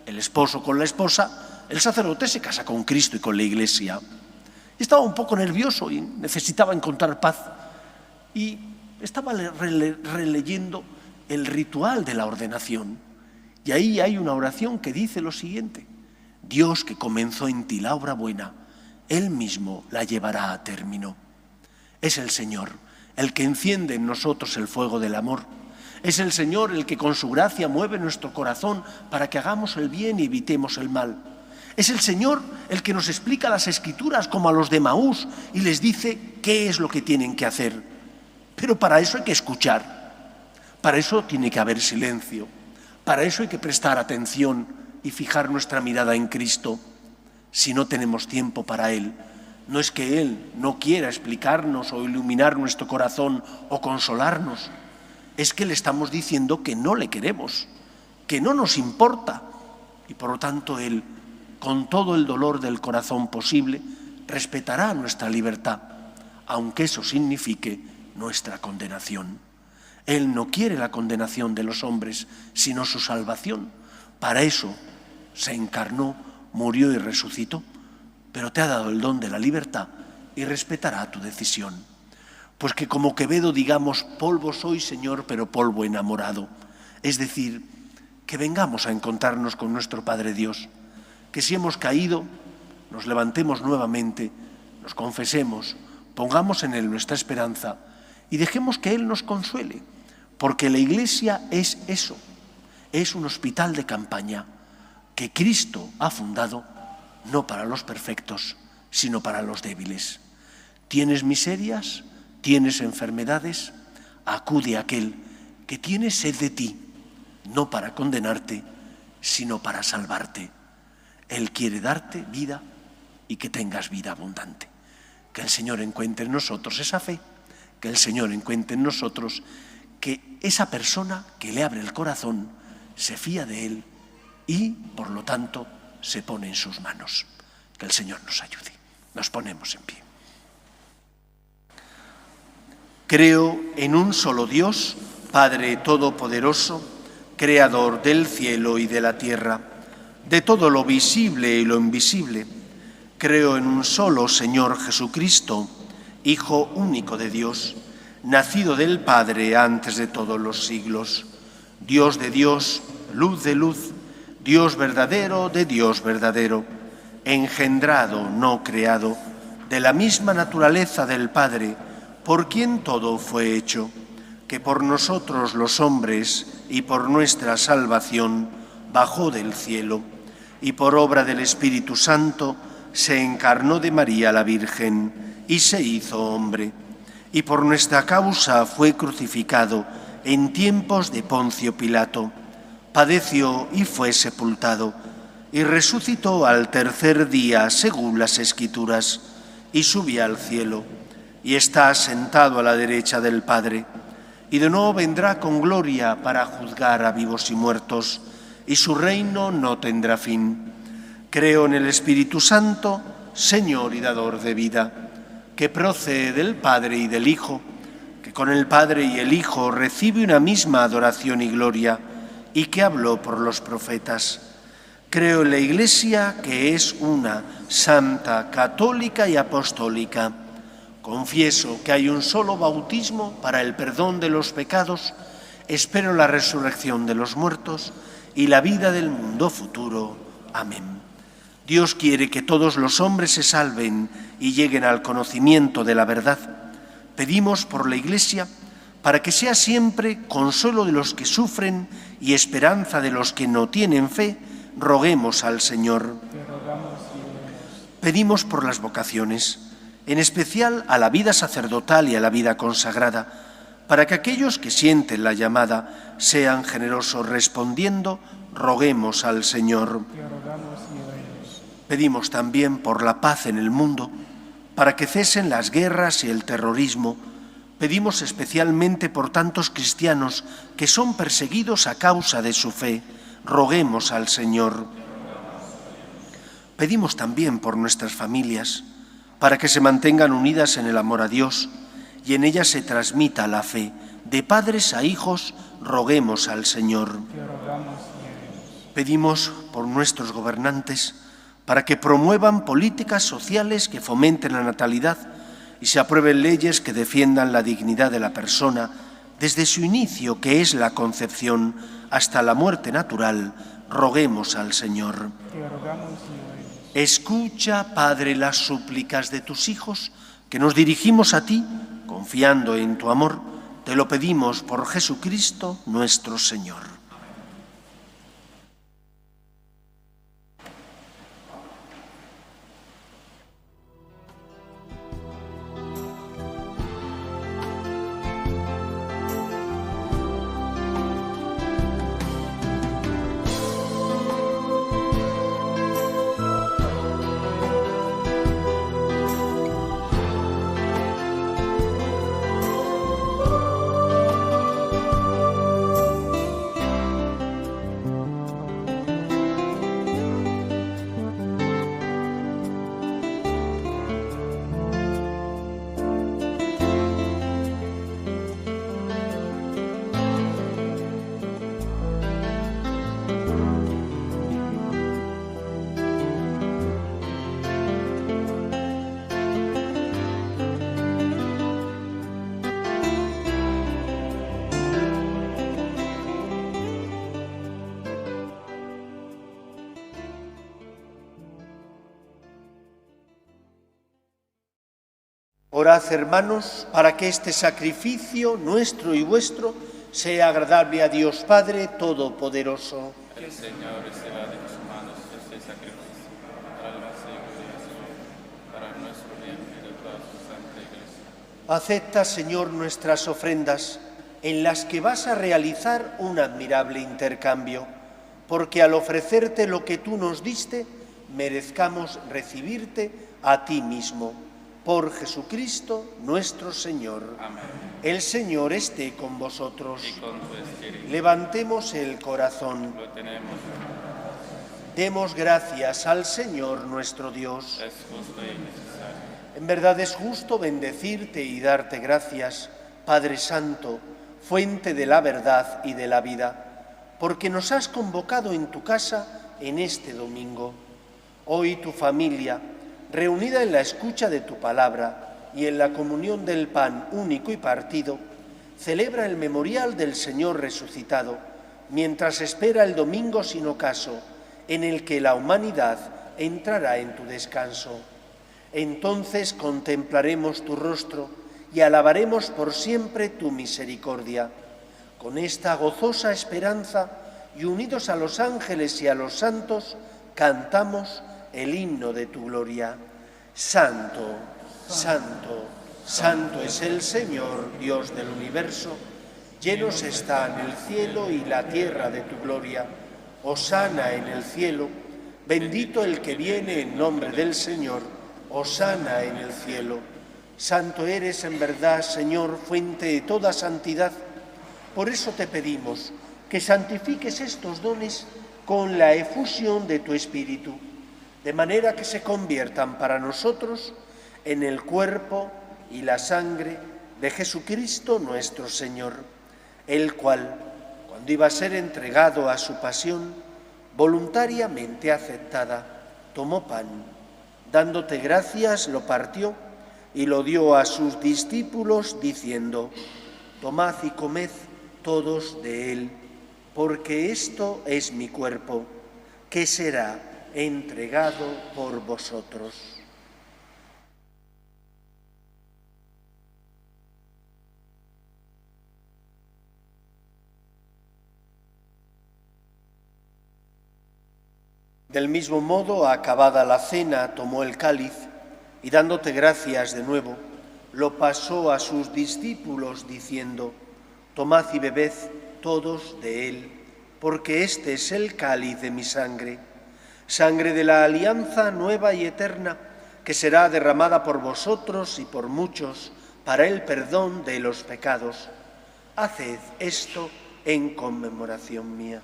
el esposo con la esposa, el sacerdote se casa con Cristo y con la Iglesia. Estaba un poco nervioso y necesitaba encontrar paz. Y estaba releyendo el ritual de la ordenación. Y ahí hay una oración que dice lo siguiente: Dios que comenzó en ti la obra buena, Él mismo la llevará a término. Es el Señor el que enciende en nosotros el fuego del amor. Es el Señor el que con su gracia mueve nuestro corazón para que hagamos el bien y evitemos el mal. Es el Señor el que nos explica las Escrituras como a los de Maús y les dice qué es lo que tienen que hacer. Pero para eso hay que escuchar, para eso tiene que haber silencio, para eso hay que prestar atención y fijar nuestra mirada en Cristo. Si no tenemos tiempo para Él, no es que Él no quiera explicarnos o iluminar nuestro corazón o consolarnos, es que le estamos diciendo que no le queremos, que no nos importa y por lo tanto Él, con todo el dolor del corazón posible, respetará nuestra libertad, aunque eso signifique nuestra condenación. Él no quiere la condenación de los hombres, sino su salvación. Para eso se encarnó, murió y resucitó, pero te ha dado el don de la libertad y respetará tu decisión. Pues que como Quevedo digamos, polvo soy, Señor, pero polvo enamorado. Es decir, que vengamos a encontrarnos con nuestro Padre Dios, que si hemos caído, nos levantemos nuevamente, nos confesemos, pongamos en Él nuestra esperanza y dejemos que Él nos consuele, porque la Iglesia es eso, es un hospital de campaña que Cristo ha fundado no para los perfectos, sino para los débiles. ¿Tienes miserias? ¿Tienes enfermedades? Acude a aquel que tiene sed de ti, no para condenarte, sino para salvarte. Él quiere darte vida y que tengas vida abundante. Que el Señor encuentre en nosotros esa fe, que el Señor encuentre en nosotros que esa persona que le abre el corazón se fía de Él y, por lo tanto, se pone en sus manos. Que el Señor nos ayude. Nos ponemos en pie. Creo en un solo Dios, Padre Todopoderoso, Creador del cielo y de la tierra, de todo lo visible y lo invisible. Creo en un solo Señor Jesucristo, Hijo único de Dios, nacido del Padre antes de todos los siglos, Dios de Dios, luz de luz, Dios verdadero de Dios verdadero, engendrado, no creado, de la misma naturaleza del Padre, por quien todo fue hecho, que por nosotros los hombres y por nuestra salvación bajó del cielo, y por obra del Espíritu Santo se encarnó de María la Virgen y se hizo hombre, y por nuestra causa fue crucificado en tiempos de Poncio Pilato, padeció y fue sepultado, y resucitó al tercer día según las Escrituras, y subió al cielo, y está sentado a la derecha del Padre, y de nuevo vendrá con gloria para juzgar a vivos y muertos, y su reino no tendrá fin. Creo en el Espíritu Santo, Señor y dador de vida, que procede del Padre y del Hijo, que con el Padre y el Hijo recibe una misma adoración y gloria, y que habló por los profetas. Creo en la Iglesia, que es una, santa, católica y apostólica. Confieso que hay un solo bautismo para el perdón de los pecados. Espero la resurrección de los muertos y la vida del mundo futuro. Amén. Dios quiere que todos los hombres se salven y lleguen al conocimiento de la verdad. Pedimos por la Iglesia para que sea siempre consuelo de los que sufren y esperanza de los que no tienen fe. Roguemos al Señor. Pedimos por las vocaciones, en especial a la vida sacerdotal y a la vida consagrada, para que aquellos que sienten la llamada sean generosos respondiendo. Roguemos al Señor. Pedimos también por la paz en el mundo, para que cesen las guerras y el terrorismo. Pedimos especialmente por tantos cristianos que son perseguidos a causa de su fe. Roguemos al Señor. Pedimos también por nuestras familias, para que se mantengan unidas en el amor a Dios y en ellas se transmita la fe. De padres a hijos, roguemos al Señor. Pedimos por nuestros gobernantes, para que promuevan políticas sociales que fomenten la natalidad y se aprueben leyes que defiendan la dignidad de la persona desde su inicio, que es la concepción, hasta la muerte natural. Roguemos al Señor. Escucha, Padre, las súplicas de tus hijos, que nos dirigimos a ti, confiando en tu amor. Te lo pedimos por Jesucristo nuestro Señor. Orad, hermanos, para que este sacrificio nuestro y vuestro sea agradable a Dios Padre Todopoderoso. El Señor reciba de tus manos este sacrificio, para la gloria, para nuestro bien y de toda su santa Iglesia. Acepta, Señor, nuestras ofrendas, en las que vas a realizar un admirable intercambio, porque al ofrecerte lo que tú nos diste, merezcamos recibirte a ti mismo. Por Jesucristo nuestro Señor. Amén. El Señor esté con vosotros. Y con tu espíritu. Levantemos el corazón. Lo tenemos. Demos gracias al Señor nuestro Dios. Es justo y necesario. En verdad es justo bendecirte y darte gracias, Padre Santo, fuente de la verdad y de la vida, porque nos has convocado en tu casa en este domingo. Hoy tu familia, reunida en la escucha de tu palabra y en la comunión del pan único y partido, celebra el memorial del Señor resucitado, mientras espera el domingo sin ocaso, en el que la humanidad entrará en tu descanso. Entonces contemplaremos tu rostro y alabaremos por siempre tu misericordia. Con esta gozosa esperanza y unidos a los ángeles y a los santos, cantamos el himno de tu gloria. Santo, santo, santo es el Señor, Dios del universo. Llenos están el cielo y la tierra de tu gloria. Hosana en el cielo. Bendito el que viene en nombre del Señor. Hosana en el cielo. Santo eres en verdad, Señor, fuente de toda santidad. Por eso te pedimos que santifiques estos dones con la efusión de tu Espíritu, de manera que se conviertan para nosotros en el cuerpo y la sangre de Jesucristo nuestro Señor, el cual, cuando iba a ser entregado a su pasión, voluntariamente aceptada, tomó pan, dándote gracias, lo partió y lo dio a sus discípulos, diciendo: tomad y comed todos de él, porque esto es mi cuerpo, que será entregado por vosotros. Del mismo modo, acabada la cena, tomó el cáliz y, dándote gracias de nuevo, lo pasó a sus discípulos, diciendo: tomad y bebed todos de él, porque este es el cáliz de mi sangre, sangre de la alianza nueva y eterna, que será derramada por vosotros y por muchos para el perdón de los pecados. Haced esto en conmemoración mía.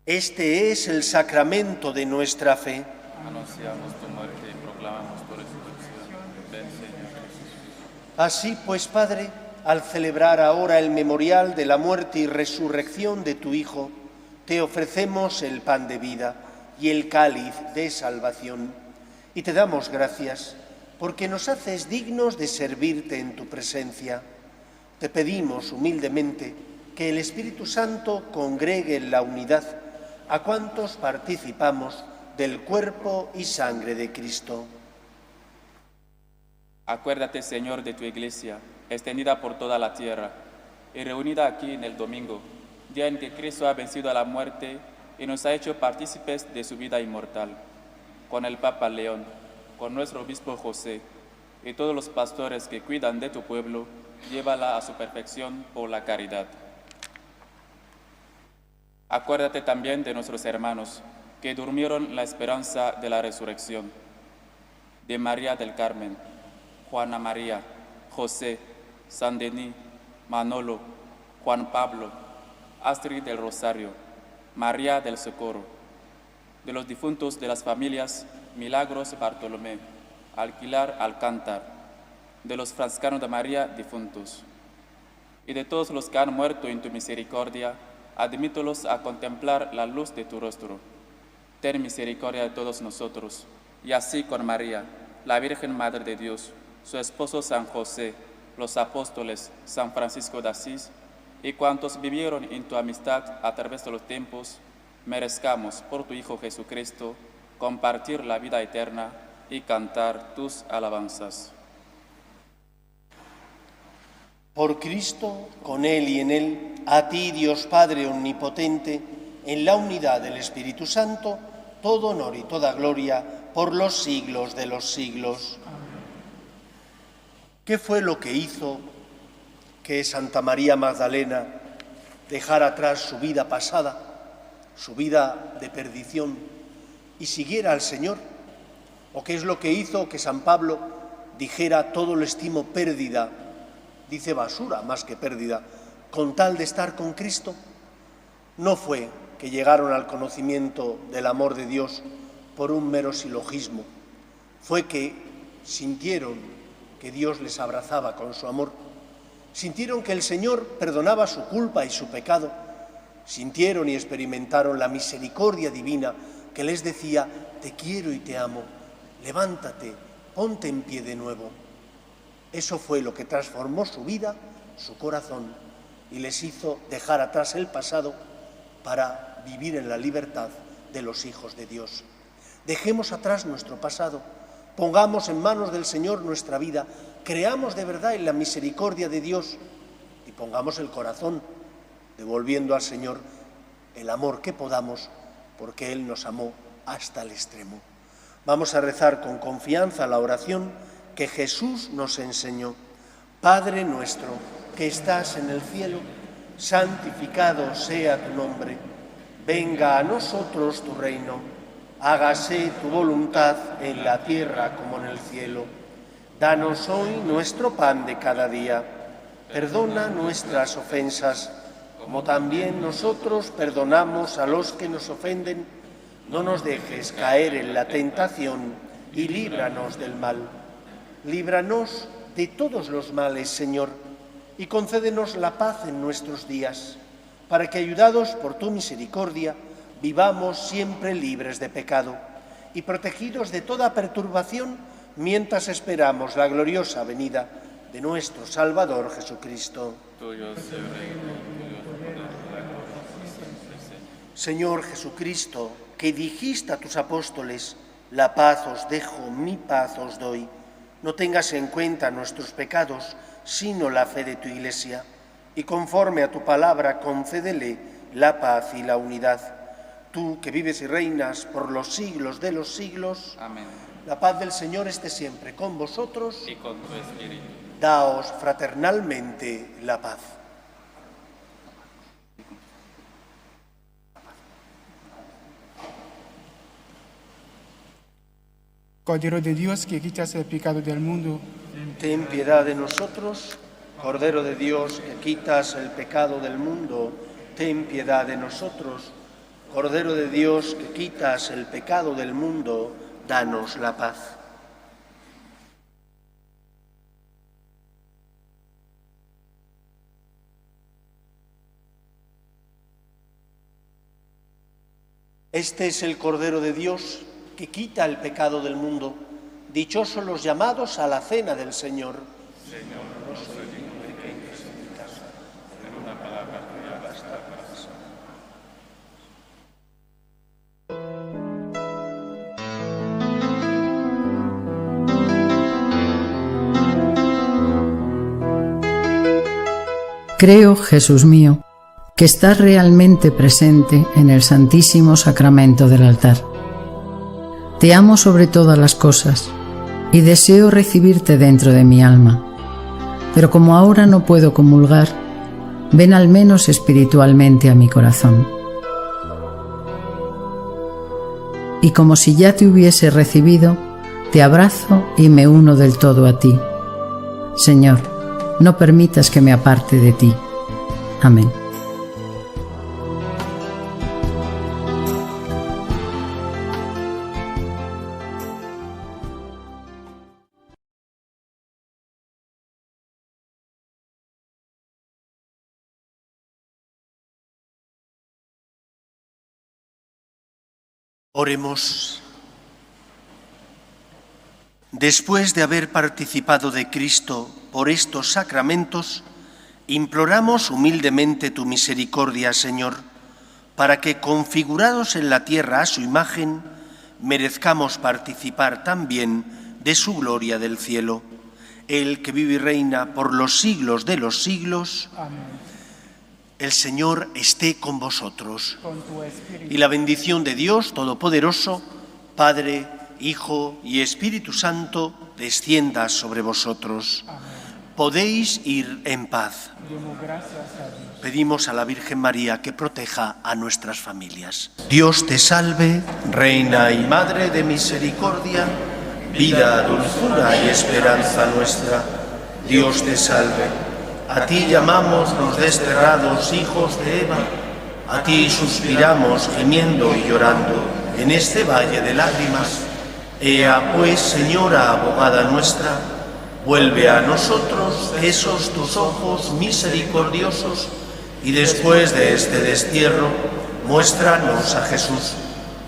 Este es el sacramento de nuestra fe. Anunciamos tu muerte y proclamamos tu resurrección. Ven, Señor Jesús. Así pues, Padre, al celebrar ahora el memorial de la muerte y resurrección de tu Hijo, te ofrecemos el pan de vida y el cáliz de salvación, y te damos gracias porque nos haces dignos de servirte en tu presencia. Te pedimos humildemente que el Espíritu Santo congregue en la unidad a cuantos participamos del cuerpo y sangre de Cristo. Acuérdate, Señor, de tu Iglesia, extendida por toda la tierra y reunida aquí en el domingo, día en que Cristo ha vencido a la muerte y nos ha hecho partícipes de su vida inmortal. Con el Papa León, con nuestro obispo José y todos los pastores que cuidan de tu pueblo, llévala a su perfección por la caridad. Acuérdate también de nuestros hermanos que durmieron la esperanza de la resurrección, de María del Carmen, Juana María, José, San Denis, Manolo, Juan Pablo, Astrid del Rosario, María del Socorro, de los difuntos de las familias Milagros Bartolomé, Alquilar Alcántar, de los franciscanos de María difuntos, y de todos los que han muerto en tu misericordia, admítelos a contemplar la luz de tu rostro. Ten misericordia de todos nosotros, y así con María, la Virgen Madre de Dios, su esposo San José, los apóstoles, San Francisco de Asís, y cuantos vivieron en tu amistad a través de los tiempos, merezcamos por tu Hijo Jesucristo compartir la vida eterna y cantar tus alabanzas. Por Cristo, con Él y en Él, a ti, Dios Padre Omnipotente, en la unidad del Espíritu Santo, todo honor y toda gloria por los siglos de los siglos. ¿Qué fue lo que hizo que Santa María Magdalena dejara atrás su vida pasada, su vida de perdición, y siguiera al Señor? ¿O qué es lo que hizo que San Pablo dijera: todo lo estimo pérdida? Dice basura más que pérdida, con tal de estar con Cristo. No fue que llegaron al conocimiento del amor de Dios por un mero silogismo. Fue que sintieron que Dios les abrazaba con su amor, sintieron que el Señor perdonaba su culpa y su pecado, sintieron y experimentaron la misericordia divina que les decía: te quiero y te amo, levántate, ponte en pie de nuevo. Eso fue lo que transformó su vida, su corazón, y les hizo dejar atrás el pasado para vivir en la libertad de los hijos de Dios. Dejemos atrás nuestro pasado, pongamos en manos del Señor nuestra vida, creamos de verdad en la misericordia de Dios y pongamos el corazón, devolviendo al Señor el amor que podamos, porque Él nos amó hasta el extremo. Vamos a rezar con confianza la oración que Jesús nos enseñó. Padre nuestro, que estás en el cielo, santificado sea tu nombre. Venga a nosotros tu reino. Hágase tu voluntad en la tierra como en el cielo. Danos hoy nuestro pan de cada día. Perdona nuestras ofensas, como también nosotros perdonamos a los que nos ofenden. No nos dejes caer en la tentación y líbranos del mal. Líbranos de todos los males, Señor, y concédenos la paz en nuestros días, para que, ayudados por tu misericordia, vivamos siempre libres de pecado y protegidos de toda perturbación mientras esperamos la gloriosa venida de nuestro Salvador Jesucristo. Señor Jesucristo, que dijiste a tus apóstoles: la paz os dejo, mi paz os doy. No tengas en cuenta nuestros pecados, sino la fe de tu Iglesia, y conforme a tu palabra concédele la paz y la unidad. Tú, que vives y reinas por los siglos de los siglos. Amén. La paz del Señor esté siempre con vosotros. Y con tu espíritu. Daos fraternalmente la paz. Cordero de Dios, que quitas el pecado del mundo, Ten piedad de nosotros. Cordero de Dios, que quitas el pecado del mundo, ten piedad de nosotros. Cordero de Dios, que quitas el pecado del mundo, danos la paz. Este es el Cordero de Dios, que quita el pecado del mundo. Dichosos los llamados a la cena del Señor. Señor, no soy digno de que entres en mi casa, pero una palabra tuya basta para sanar. Creo, Jesús mío, que estás realmente presente en el Santísimo Sacramento del altar. Te amo sobre todas las cosas y deseo recibirte dentro de mi alma. Pero como ahora no puedo comulgar, ven al menos espiritualmente a mi corazón. Y como si ya te hubiese recibido, te abrazo y me uno del todo a ti. Señor, no permitas que me aparte de ti. Amén. Oremos. Después de haber participado de Cristo por estos sacramentos, imploramos humildemente tu misericordia, Señor, para que, configurados en la tierra a su imagen, merezcamos participar también de su gloria del cielo. Él que vive y reina por los siglos de los siglos. amén. El Señor esté con vosotros. Con tu espíritu, Y la bendición de Dios Todopoderoso, Padre, Hijo y Espíritu Santo, descienda sobre vosotros. amén. Podéis ir en paz. Demos gracias a Dios. Pedimos a la Virgen María que proteja a nuestras familias. Dios te salve, Reina y Madre de misericordia, vida, dulzura y esperanza nuestra. Dios te salve. A ti llamamos los desterrados hijos de Eva, A ti suspiramos gimiendo y llorando en este valle de lágrimas. Ea pues, Señora abogada nuestra, vuelve a nosotros esos tus ojos misericordiosos y después de este destierro, muéstranos a Jesús,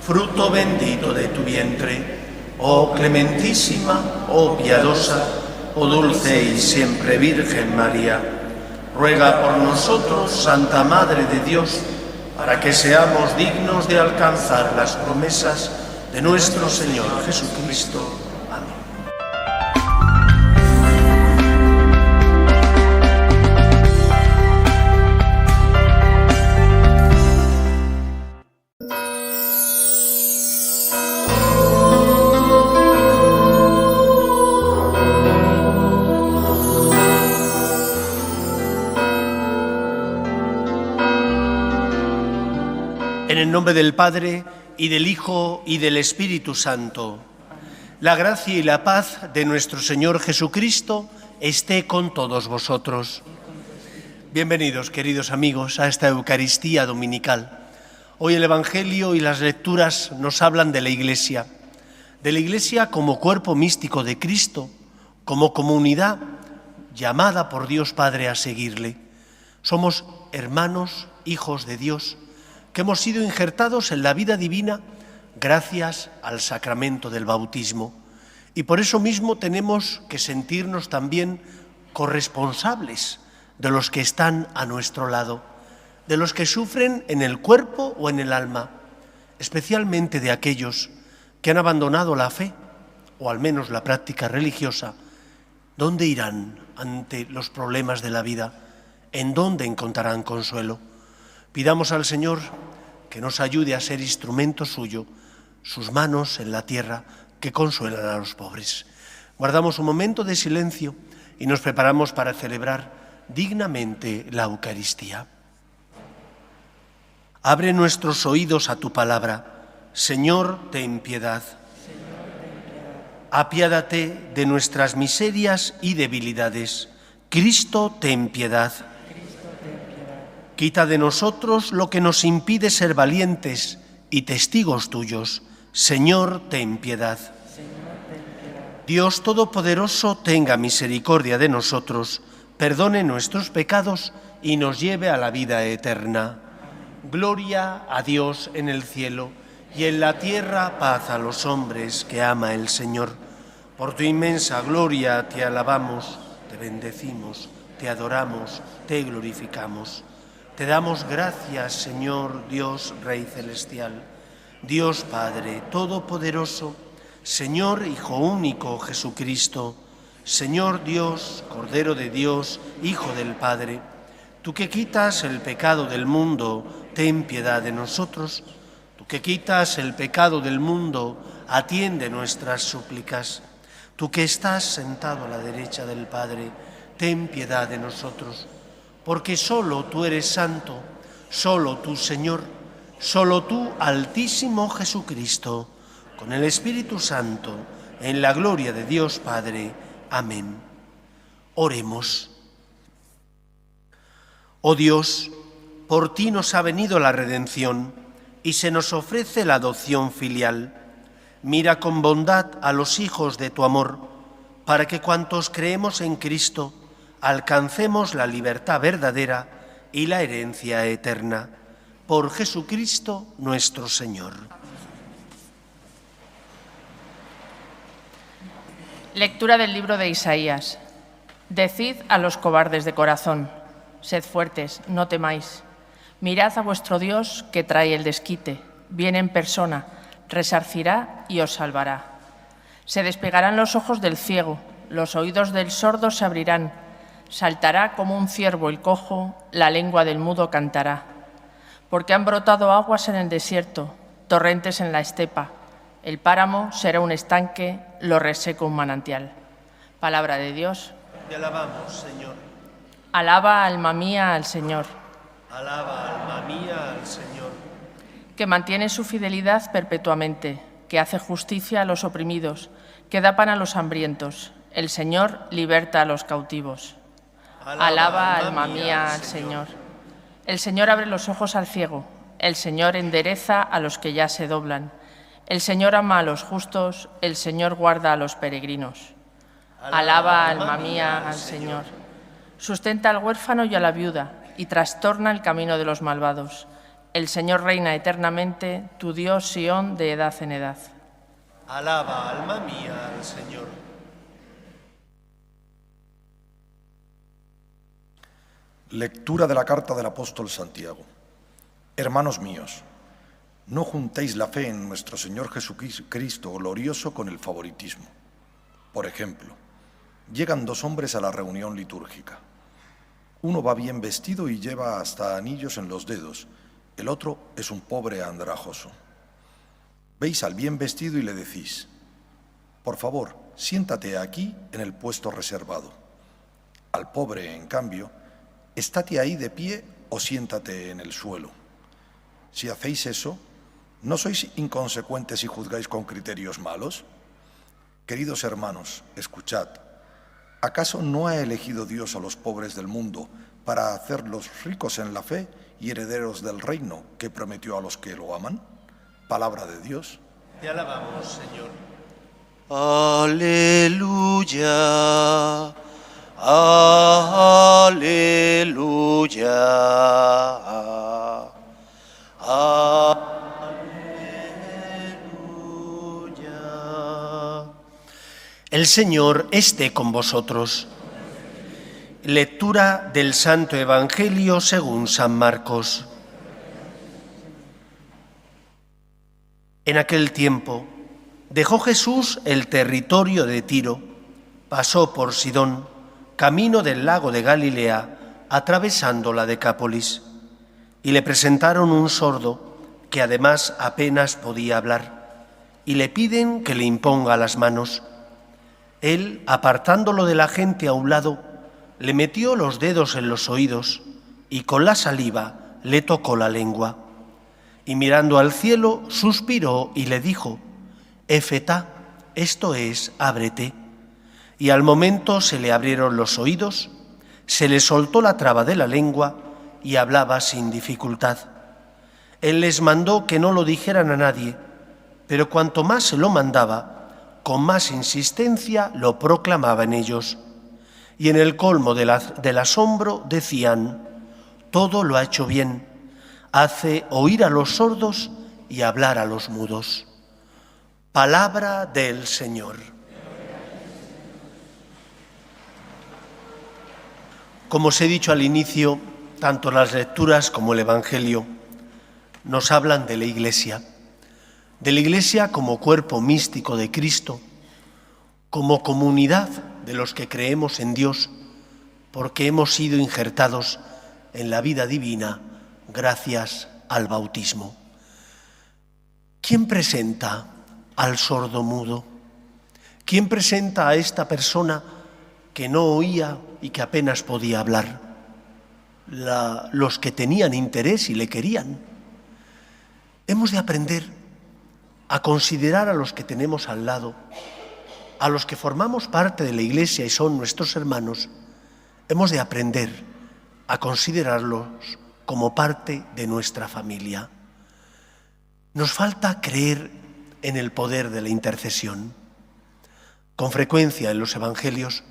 fruto bendito de tu vientre. Oh clementísima, oh piadosa, oh dulce y siempre Virgen María, ruega por nosotros, Santa Madre de Dios, para que seamos dignos de alcanzar las promesas de nuestro Señor Jesucristo. Amén. En el nombre del Padre, y del Hijo, y del Espíritu Santo. La gracia y la paz de nuestro Señor Jesucristo esté con todos vosotros. Bienvenidos, queridos amigos, a esta Eucaristía dominical. Hoy el Evangelio y las lecturas nos hablan de la Iglesia como cuerpo místico de Cristo, como comunidad llamada por Dios Padre a seguirle. Somos hermanos, hijos de Dios, que hemos sido injertados en la vida divina gracias al sacramento del bautismo. Y por eso mismo tenemos que sentirnos también corresponsables de los que están a nuestro lado, de los que sufren en el cuerpo o en el alma, especialmente de aquellos que han abandonado la fe, o al menos la práctica religiosa. ¿Dónde irán ante los problemas de la vida? ¿En dónde encontrarán consuelo? Pidamos al Señor que nos ayude a ser instrumento suyo, sus manos en la tierra que consuelan a los pobres. Guardamos un momento de silencio y nos preparamos para celebrar dignamente la Eucaristía. Abre nuestros oídos a tu palabra. Señor, ten piedad. Apiádate de nuestras miserias y debilidades. Cristo, ten piedad. Quita de nosotros lo que nos impide ser valientes y testigos tuyos. Señor, ten piedad. Dios Todopoderoso, tenga misericordia de nosotros, perdone nuestros pecados y nos lleve a la vida eterna. Gloria a Dios en el cielo y en la tierra paz a los hombres que ama el Señor. Por tu inmensa gloria te alabamos, te bendecimos, te adoramos, te glorificamos. Te damos gracias, Señor Dios, Rey Celestial, Dios Padre Todopoderoso, Señor Hijo único Jesucristo, Señor Dios, Cordero de Dios, Hijo del Padre. Tú que quitas el pecado del mundo, ten piedad de nosotros. Tú que quitas el pecado del mundo, atiende nuestras súplicas. Tú que estás sentado a la derecha del Padre, ten piedad de nosotros. Porque solo tú eres santo, solo tú, Señor, solo tú, Altísimo Jesucristo, con el Espíritu Santo, en la gloria de Dios Padre. Amén. Oremos. Oh Dios, por ti nos ha venido la redención y se nos ofrece la adopción filial. Mira con bondad a los hijos de tu amor, para que cuantos creemos en Cristo, alcancemos la libertad verdadera y la herencia eterna. Por Jesucristo nuestro Señor. Lectura del libro de Isaías. Decid a los cobardes de corazón, sed fuertes, no temáis. Mirad a vuestro Dios que trae el desquite, viene en persona, resarcirá y os salvará. Se despegarán los ojos del ciego, los oídos del sordo se abrirán. Saltará como un ciervo el cojo, la lengua del mudo cantará. Porque han brotado aguas en el desierto, torrentes en la estepa. El páramo será un estanque, lo reseco un manantial. Palabra de Dios. Te alabamos, Señor. Alaba, alma mía, al Señor. Alaba, alma mía, al Señor. Que mantiene su fidelidad perpetuamente, que hace justicia a los oprimidos, que da pan a los hambrientos. El Señor liberta a los cautivos. Alaba, alma mía, al Señor. El Señor abre los ojos al ciego, el Señor endereza a los que ya se doblan. El Señor ama a los justos, el Señor guarda a los peregrinos. Alaba, alma mía, al Señor. Sustenta al huérfano y a la viuda, y trastorna el camino de los malvados. El Señor reina eternamente, tu Dios Sión de edad en edad. Alaba, alma mía, al Señor. Lectura de la carta del apóstol Santiago. Hermanos míos, no juntéis la fe en nuestro Señor Jesucristo glorioso con el favoritismo. Por ejemplo, llegan dos hombres a la reunión litúrgica. Uno va bien vestido y lleva hasta anillos en los dedos. El otro es un pobre andrajoso. Veis al bien vestido y le decís: por favor, siéntate aquí en el puesto reservado. Al pobre, en cambio, estate ahí de pie o siéntate en el suelo. Si hacéis eso, ¿no sois inconsecuentes y juzgáis con criterios malos? Queridos hermanos, escuchad. ¿Acaso no ha elegido Dios a los pobres del mundo para hacerlos ricos en la fe y herederos del reino que prometió a los que lo aman? Palabra de Dios. Te alabamos, Señor. Aleluya. Aleluya. Aleluya. El Señor esté con vosotros. Lectura del Santo Evangelio según San Marcos. En aquel tiempo dejó Jesús el territorio de Tiro, pasó por Sidón, camino del lago de Galilea, atravesando la Decápolis, y le presentaron un sordo que además apenas podía hablar, y le piden que le imponga las manos. Él, apartándolo de la gente a un lado, le metió los dedos en los oídos y con la saliva le tocó la lengua. Y mirando al cielo, suspiró y le dijo: Efetá, esto es, ábrete. Y al momento se le abrieron los oídos, se le soltó la traba de la lengua y hablaba sin dificultad. Él les mandó que no lo dijeran a nadie, pero cuanto más se lo mandaba, con más insistencia lo proclamaban ellos. Y en el colmo del asombro decían: todo lo ha hecho bien, hace oír a los sordos y hablar a los mudos. Palabra del Señor. Como os he dicho al inicio, tanto las lecturas como el Evangelio nos hablan de la Iglesia como cuerpo místico de Cristo, como comunidad de los que creemos en Dios, porque hemos sido injertados en la vida divina gracias al bautismo. ¿Quién presenta al sordo mudo? ¿Quién presenta a esta persona que no oía y que apenas podía hablar? Los que tenían interés y le querían. Hemos de aprender a considerar a los que tenemos al lado, a los que formamos parte de la Iglesia y son nuestros hermanos. Hemos de aprender a considerarlos como parte de nuestra familia. Nos falta creer en el poder de la intercesión. Con frecuencia en los Evangelios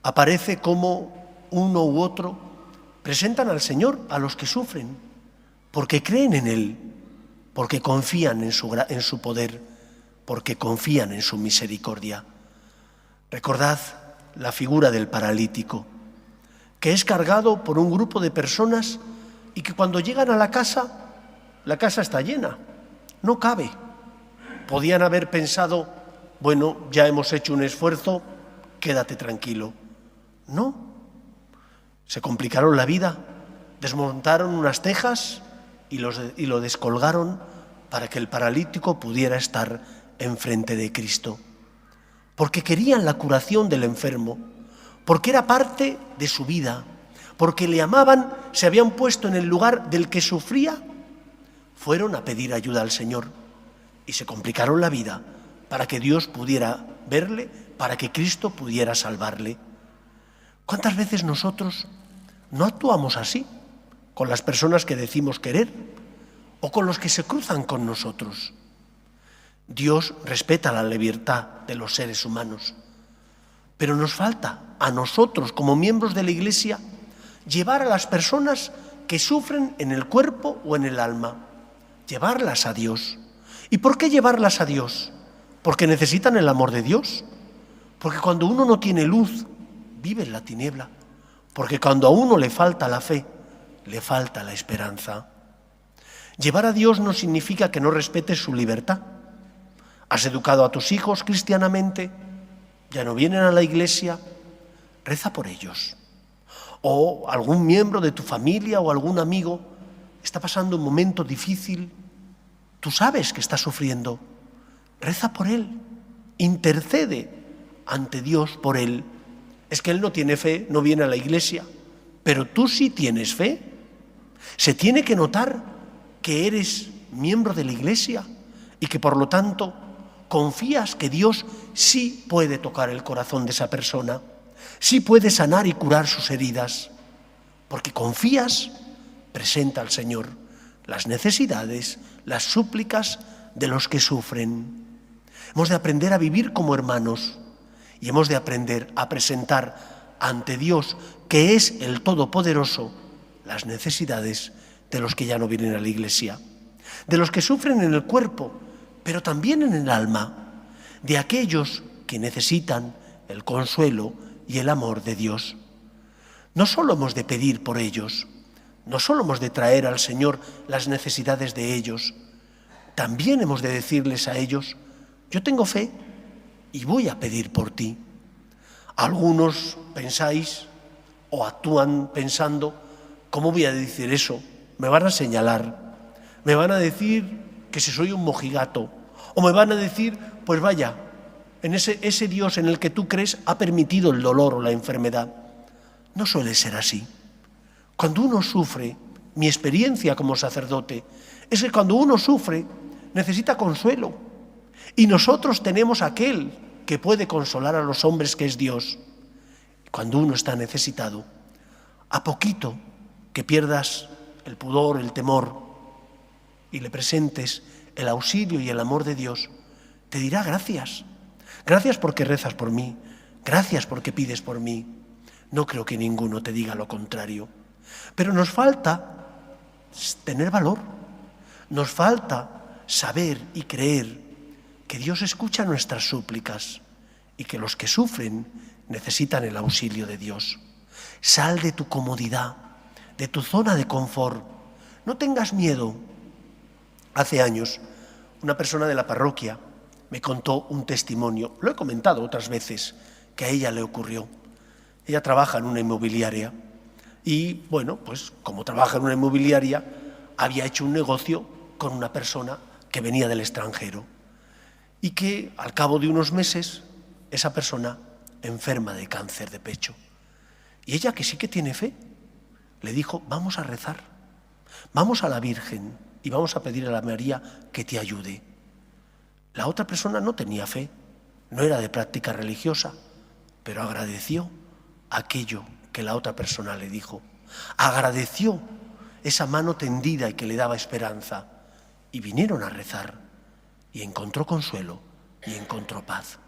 aparece cómo uno u otro presentan al Señor a los que sufren, porque creen en Él, porque confían en su poder, porque confían en su misericordia. Recordad la figura del paralítico, que es cargado por un grupo de personas y que cuando llegan a la casa está llena, no cabe. Podían haber pensado: bueno, ya hemos hecho un esfuerzo, quédate tranquilo. No, se complicaron la vida, desmontaron unas tejas y lo descolgaron para que el paralítico pudiera estar enfrente de Cristo. Porque querían la curación del enfermo, porque era parte de su vida, porque le amaban, se habían puesto en el lugar del que sufría, fueron a pedir ayuda al Señor y se complicaron la vida para que Dios pudiera verle, para que Cristo pudiera salvarle. ¿Cuántas veces nosotros no actuamos así con las personas que decimos querer o con los que se cruzan con nosotros. Dios respeta la libertad de los seres humanos, pero nos falta a nosotros, como miembros de la Iglesia, llevar a las personas que sufren en el cuerpo o en el alma, llevarlas a Dios. ¿Y por qué llevarlas a Dios? Porque necesitan el amor de Dios. Porque cuando uno no tiene luz, vive en la tiniebla. Porque cuando a uno le falta la fe, le falta la esperanza. Llevar a Dios no significa que no respetes su libertad. ¿Has educado a tus hijos cristianamente? ¿Ya no vienen a la iglesia? Reza por ellos. O algún miembro de tu familia o algún amigo está pasando un momento difícil. Tú sabes que está sufriendo. Reza por él. Intercede ante Dios por él. Es que él no tiene fe, no viene a la iglesia, pero tú sí tienes fe. Se tiene que notar que eres miembro de la iglesia y que por lo tanto confías que Dios sí puede tocar el corazón de esa persona, sí puede sanar y curar sus heridas, porque confías, presenta al Señor las necesidades, las súplicas de los que sufren. Hemos de aprender a vivir como hermanos y hemos de aprender a presentar ante Dios, que es el Todopoderoso, las necesidades de los que ya no vienen a la iglesia, de los que sufren en el cuerpo, pero también en el alma, de aquellos que necesitan el consuelo y el amor de Dios. No solo hemos de pedir por ellos, no solo hemos de traer al Señor las necesidades de ellos, también hemos de decirles a ellos: yo tengo fe y voy a pedir por ti. Algunos pensáis o actúan pensando: ¿cómo voy a decir eso? Me van a señalar, me van a decir que si soy un mojigato, o me van a decir, pues vaya, en ese Dios en el que tú crees ha permitido el dolor o la enfermedad. No suele ser así. Cuando uno sufre, mi experiencia como sacerdote es que cuando uno sufre necesita consuelo, y nosotros tenemos aquel que puede consolar a los hombres, que es Dios. Cuando uno está necesitado, a poquito que pierdas el pudor, el temor, y le presentes el auxilio y el amor de Dios, te dirá gracias. Gracias porque rezas por mí, gracias porque pides por mí. No creo que ninguno te diga lo contrario. Pero nos falta tener valor, nos falta saber y creer que Dios escucha nuestras súplicas y que los que sufren necesitan el auxilio de Dios. Sal de tu comodidad, de tu zona de confort. No tengas miedo. Hace años, una persona de la parroquia me contó un testimonio, lo he comentado otras veces, que a ella le ocurrió. Ella trabaja en una inmobiliaria y, bueno, pues como trabaja en una inmobiliaria, había hecho un negocio con una persona que venía del extranjero y que al cabo de unos meses esa persona enferma de cáncer de pecho. Y ella, que sí que tiene fe, le dijo: vamos a rezar, vamos a la Virgen y vamos a pedir a la María que te ayude. La otra persona no tenía fe, no era de práctica religiosa, pero agradeció aquello que la otra persona le dijo. Agradeció esa mano tendida y que le daba esperanza. Y vinieron a rezar y encontró consuelo y encontró paz.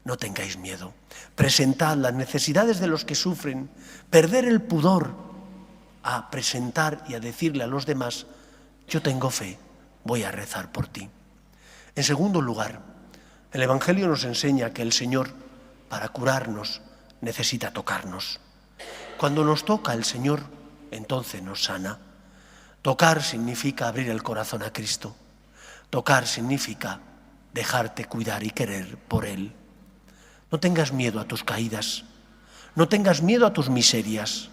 No tengáis miedo. Presentad las necesidades de los que sufren. Perder el pudor a presentar y a decirle a los demás: yo tengo fe, voy a rezar por ti. En segundo lugar, el Evangelio nos enseña que el Señor, para curarnos, necesita tocarnos. Cuando nos toca el Señor, entonces nos sana. Tocar significa abrir el corazón a Cristo. Tocar significa dejarte cuidar y querer por Él. No tengas miedo a tus caídas, no tengas miedo a tus miserias.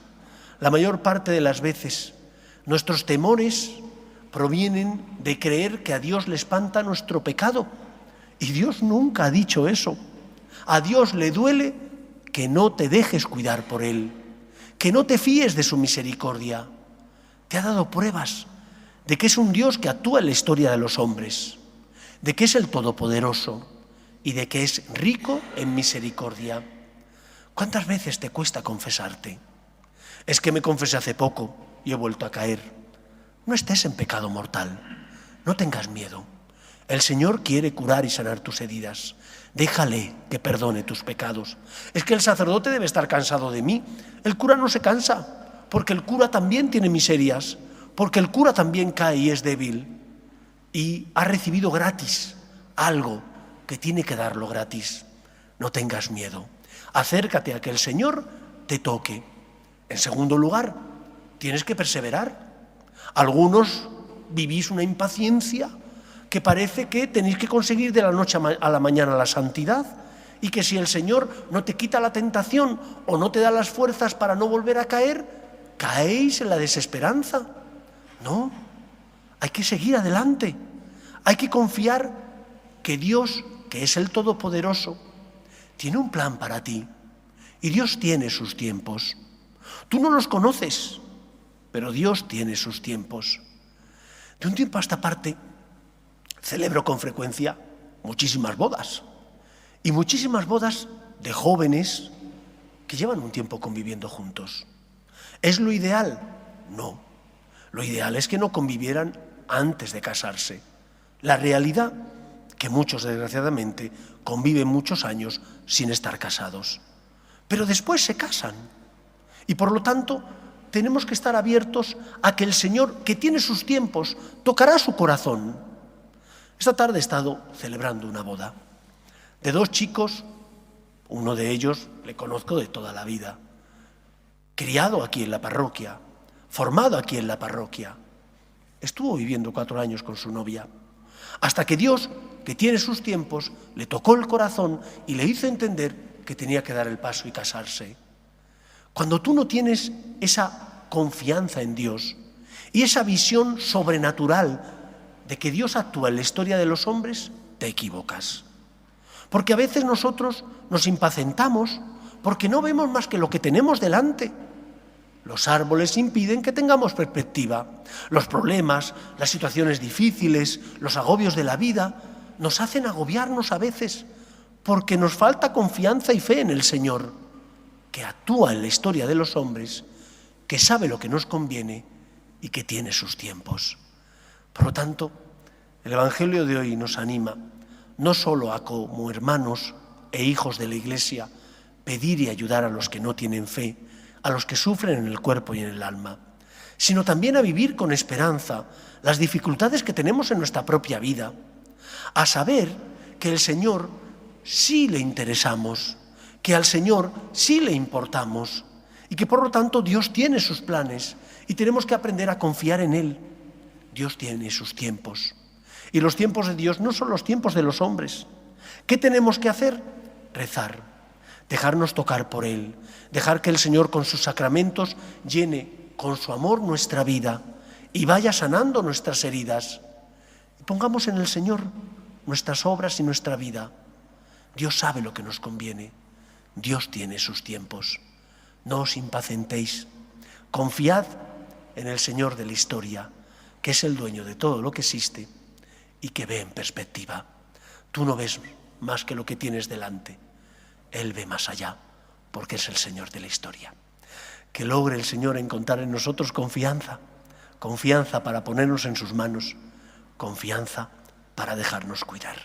La mayor parte de las veces nuestros temores provienen de creer que a Dios le espanta nuestro pecado. Y Dios nunca ha dicho eso. A Dios le duele que no te dejes cuidar por Él, que no te fíes de su misericordia. Te ha dado pruebas de que es un Dios que actúa en la historia de los hombres, de que es el Todopoderoso y de que es rico en misericordia. ¿Cuántas veces te cuesta confesarte? Es que me confesé hace poco. y he vuelto a caer. No estés en pecado mortal, no tengas miedo. El Señor quiere curar y sanar tus heridas. Déjale que perdone tus pecados. Es que el sacerdote debe estar cansado de mí. El cura no se cansa, porque el cura también tiene miserias, porque el cura también cae y es débil y ha recibido gratis algo que tiene que darlo gratis. No tengas miedo. Acércate a que el Señor te toque. En segundo lugar, tienes que perseverar. Algunos vivís una impaciencia que parece que tenéis que conseguir de la noche a la mañana la santidad, y que si el Señor no te quita la tentación o no te da las fuerzas para no volver a caer, caéis en la desesperanza. No, hay que seguir adelante. Hay que confiar que Dios, que es el Todopoderoso, tiene un plan para ti, y Dios tiene sus tiempos. Tú no los conoces, pero Dios tiene sus tiempos. De un tiempo a esta parte celebro con frecuencia muchísimas bodas, y muchísimas bodas de jóvenes que llevan un tiempo conviviendo juntos. ¿Es lo ideal? No. Lo ideal es que no convivieran antes de casarse. La realidad, que muchos, desgraciadamente, conviven muchos años sin estar casados. Pero después se casan. Y por lo tanto, tenemos que estar abiertos a que el Señor, que tiene sus tiempos, tocará su corazón. Esta tarde he estado celebrando una boda de dos chicos. Uno de ellos le conozco de toda la vida, criado aquí en la parroquia, formado aquí en la parroquia. Estuvo viviendo 4 años con su novia, hasta que Dios, que tiene sus tiempos, le tocó el corazón y le hizo entender que tenía que dar el paso y casarse. Cuando tú no tienes esa confianza en Dios y esa visión sobrenatural de que Dios actúa en la historia de los hombres, te equivocas. Porque a veces nosotros nos impacientamos porque no vemos más que lo que tenemos delante. Los árboles impiden que tengamos perspectiva. Los problemas, las situaciones difíciles, los agobios de la vida nos hacen agobiarnos a veces porque nos falta confianza y fe en el Señor, que actúa en la historia de los hombres, que sabe lo que nos conviene y que tiene sus tiempos. Por lo tanto, el Evangelio de hoy nos anima no solo a, como hermanos e hijos de la Iglesia, pedir y ayudar a los que no tienen fe, a los que sufren en el cuerpo y en el alma, sino también a vivir con esperanza las dificultades que tenemos en nuestra propia vida, a saber que el Señor sí le interesamos, que al Señor sí le importamos y que por lo tanto Dios tiene sus planes y tenemos que aprender a confiar en Él. Dios tiene sus tiempos y los tiempos de Dios no son los tiempos de los hombres. ¿Qué tenemos que hacer? Rezar, dejarnos tocar por Él, dejar que el Señor con sus sacramentos llene con su amor nuestra vida y vaya sanando nuestras heridas. Y pongamos en el Señor nuestras obras y nuestra vida. Dios sabe lo que nos conviene. Dios tiene sus tiempos. No os impacientéis. Confiad en el Señor de la historia, que es el dueño de todo lo que existe y que ve en perspectiva. Tú no ves más que lo que tienes delante. Él ve más allá, porque es el Señor de la historia. Que logre el Señor encontrar en nosotros confianza, confianza para ponernos en sus manos, confianza para dejarnos cuidar.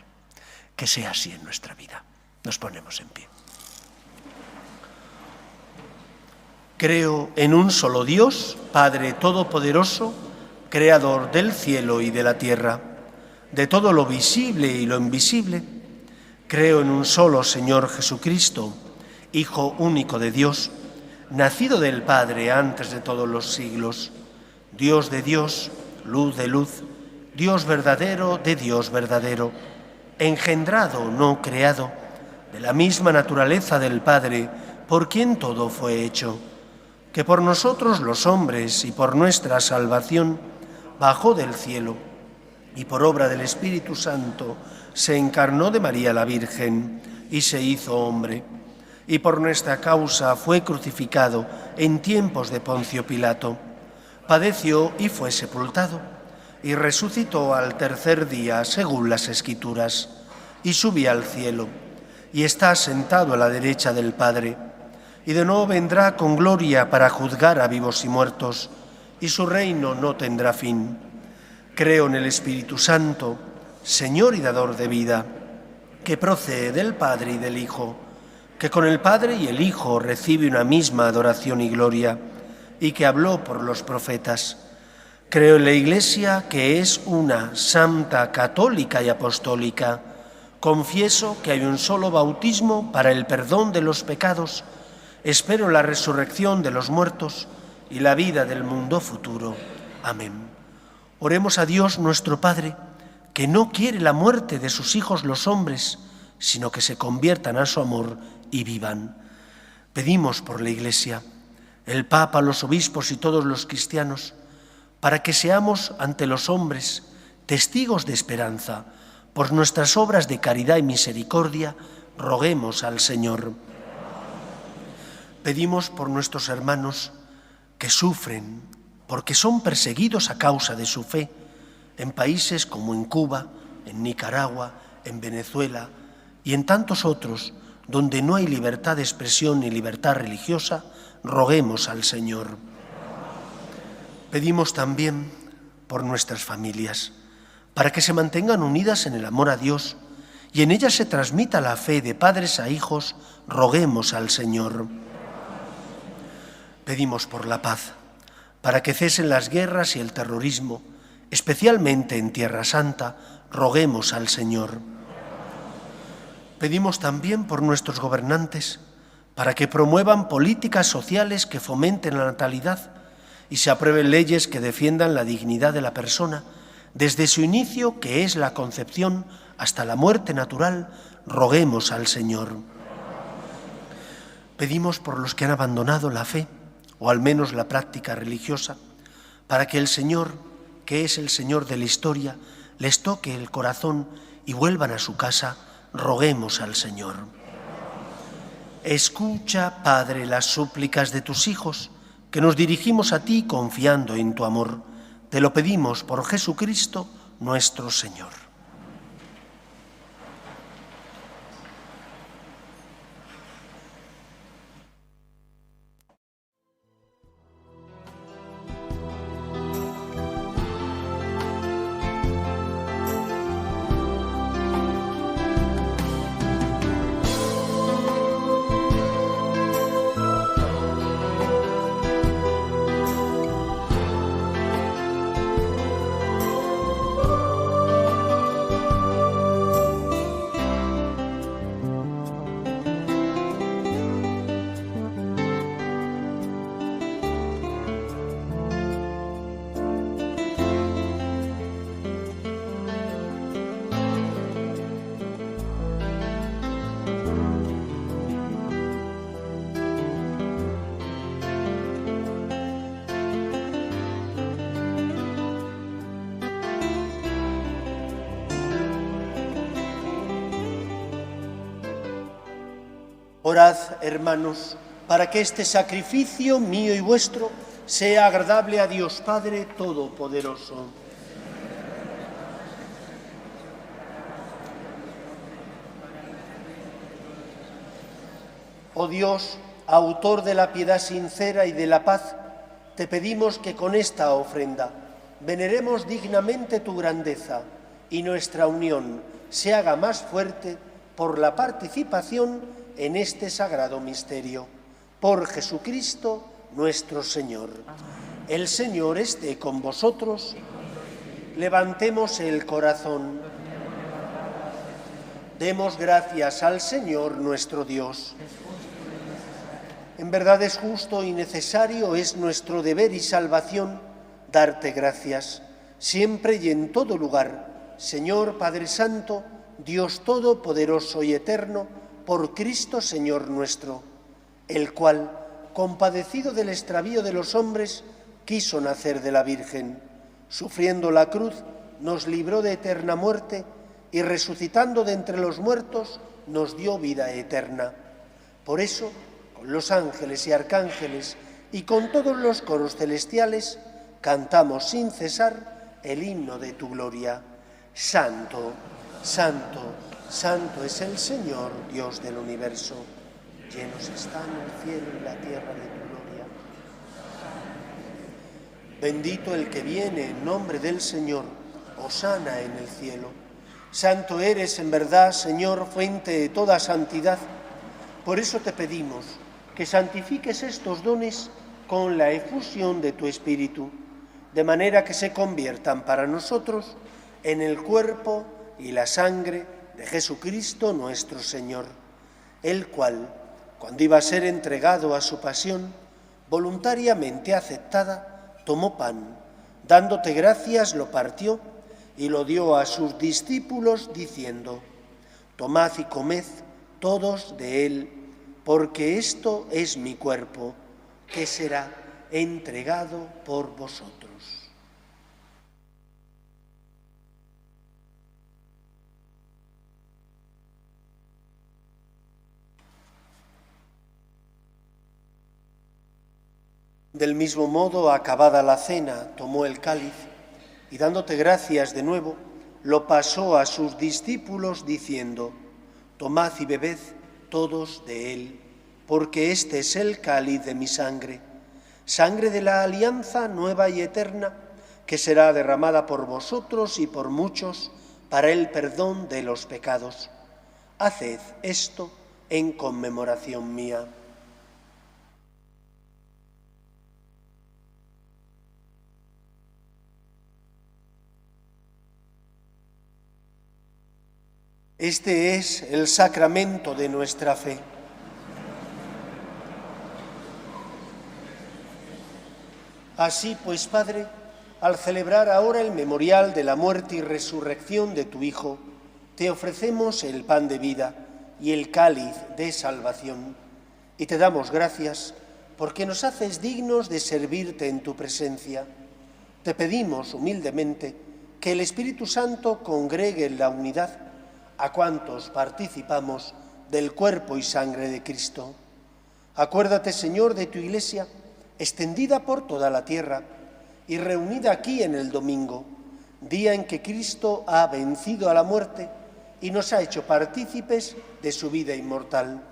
Que sea así en nuestra vida. Nos ponemos en pie. Creo en un solo Dios, Padre Todopoderoso, Creador del cielo y de la tierra, de todo lo visible y lo invisible. Creo en un solo Señor Jesucristo, Hijo único de Dios, nacido del Padre antes de todos los siglos, Dios de Dios, luz de luz, Dios verdadero de Dios verdadero, engendrado, no creado, de la misma naturaleza del Padre, por quien todo fue hecho, que por nosotros los hombres y por nuestra salvación bajó del cielo y por obra del Espíritu Santo se encarnó de María la Virgen y se hizo hombre, y por nuestra causa fue crucificado en tiempos de Poncio Pilato, padeció y fue sepultado, y resucitó al tercer día según las Escrituras, y subió al cielo, y está sentado a la derecha del Padre, y de nuevo vendrá con gloria para juzgar a vivos y muertos, y su reino no tendrá fin. Creo en el Espíritu Santo, Señor y dador de vida, que procede del Padre y del Hijo, que con el Padre y el Hijo recibe una misma adoración y gloria, y que habló por los profetas. Creo en la Iglesia, que es una, santa, católica y apostólica. Confieso que hay un solo bautismo para el perdón de los pecados. Espero la resurrección de los muertos y la vida del mundo futuro. Amén. Oremos a Dios nuestro Padre, que no quiere la muerte de sus hijos los hombres, sino que se conviertan a su amor y vivan. Pedimos por la Iglesia, el Papa, los obispos y todos los cristianos, para que seamos ante los hombres testigos de esperanza. Por nuestras obras de caridad y misericordia, roguemos al Señor. Pedimos por nuestros hermanos que sufren porque son perseguidos a causa de su fe en países como en Cuba, en Nicaragua, en Venezuela y en tantos otros donde no hay libertad de expresión ni libertad religiosa. Roguemos al Señor. Pedimos también por nuestras familias, para que se mantengan unidas en el amor a Dios y en ellas se transmita la fe de padres a hijos. Roguemos al Señor. Pedimos por la paz, para que cesen las guerras y el terrorismo, especialmente en Tierra Santa. Roguemos al Señor. Pedimos también por nuestros gobernantes, para que promuevan políticas sociales que fomenten la natalidad y se aprueben leyes que defiendan la dignidad de la persona, desde su inicio, que es la concepción, hasta la muerte natural. Roguemos al Señor. Pedimos por los que han abandonado la fe, o al menos la práctica religiosa, para que el Señor, que es el Señor de la historia, les toque el corazón y vuelvan a su casa. Roguemos al Señor. Escucha, Padre, las súplicas de tus hijos, que nos dirigimos a ti confiando en tu amor. Te lo pedimos por Jesucristo nuestro Señor. Orad, hermanos, para que este sacrificio mío y vuestro sea agradable a Dios Padre Todopoderoso. Oh Dios, autor de la piedad sincera y de la paz, te pedimos que con esta ofrenda veneremos dignamente tu grandeza y nuestra unión se haga más fuerte por la participación en este sagrado misterio. Por Jesucristo nuestro Señor. El Señor esté con vosotros. Levantemos el corazón. Demos gracias al Señor nuestro Dios. En verdad es justo y necesario, es nuestro deber y salvación darte gracias, siempre y en todo lugar, Señor Padre Santo, Dios Todopoderoso y Eterno, por Cristo Señor nuestro, el cual, compadecido del extravío de los hombres, quiso nacer de la Virgen. Sufriendo la cruz, nos libró de eterna muerte y resucitando de entre los muertos, nos dio vida eterna. Por eso, con los ángeles y arcángeles y con todos los coros celestiales, cantamos sin cesar el himno de tu gloria. Santo, santo, santo es el Señor, Dios del universo. Llenos están el cielo y la tierra de tu gloria. Bendito el que viene en nombre del Señor, hosana en el cielo. Santo eres en verdad, Señor, fuente de toda santidad. Por eso te pedimos que santifiques estos dones con la efusión de tu Espíritu, de manera que se conviertan para nosotros en el cuerpo y la sangre de Jesucristo nuestro Señor, el cual, cuando iba a ser entregado a su pasión, voluntariamente aceptada, tomó pan, dándote gracias, lo partió y lo dio a sus discípulos, diciendo: tomad y comed todos de él, porque esto es mi cuerpo, que será entregado por vosotros. Del mismo modo, acabada la cena, tomó el cáliz y, dándote gracias de nuevo, lo pasó a sus discípulos, diciendo: tomad y bebed todos de él, porque este es el cáliz de mi sangre, sangre de la alianza nueva y eterna, que será derramada por vosotros y por muchos para el perdón de los pecados. Haced esto en conmemoración mía. Este es el sacramento de nuestra fe. Así pues, Padre, al celebrar ahora el memorial de la muerte y resurrección de tu Hijo, te ofrecemos el pan de vida y el cáliz de salvación, y te damos gracias porque nos haces dignos de servirte en tu presencia. Te pedimos humildemente que el Espíritu Santo congregue en la unidad a cuantos participamos del cuerpo y sangre de Cristo. Acuérdate, Señor, de tu Iglesia, extendida por toda la tierra y reunida aquí en el domingo, día en que Cristo ha vencido a la muerte y nos ha hecho partícipes de su vida inmortal.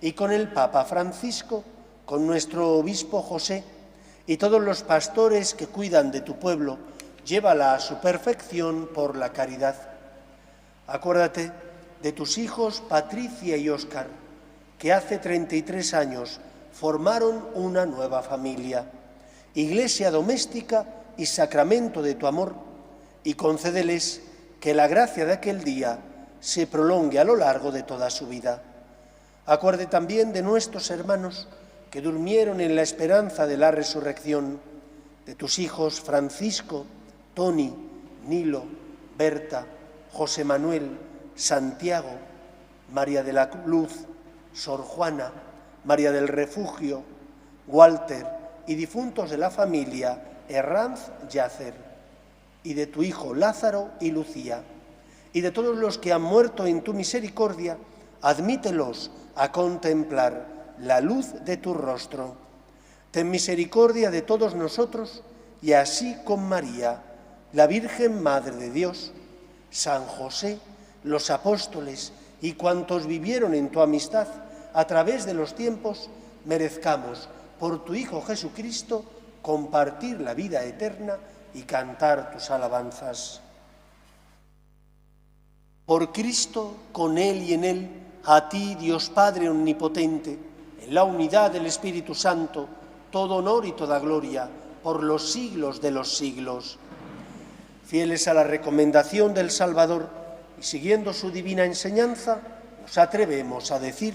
Y con el Papa Francisco, con nuestro obispo José y todos los pastores que cuidan de tu pueblo, llévala a su perfección por la caridad. Acuérdate de tus hijos Patricia y Óscar, que hace 33 años formaron una nueva familia, iglesia doméstica y sacramento de tu amor, y concédeles que la gracia de aquel día se prolongue a lo largo de toda su vida. Acuérdate también de nuestros hermanos que durmieron en la esperanza de la resurrección, de tus hijos Francisco, Toni, Nilo, Berta, José Manuel, Santiago, María de la Luz, Sor Juana, María del Refugio, Walter y difuntos de la familia Herranz Yacer, y de tu hijo Lázaro y Lucía, y de todos los que han muerto en tu misericordia, admítelos a contemplar la luz de tu rostro. Ten misericordia de todos nosotros, y así con María, la Virgen Madre de Dios, San José, los apóstoles y cuantos vivieron en tu amistad a través de los tiempos, merezcamos por tu Hijo Jesucristo compartir la vida eterna y cantar tus alabanzas. Por Cristo, con Él y en Él, a ti, Dios Padre omnipotente, en la unidad del Espíritu Santo, todo honor y toda gloria por los siglos de los siglos. Fieles a la recomendación del Salvador y siguiendo su divina enseñanza, nos atrevemos a decir: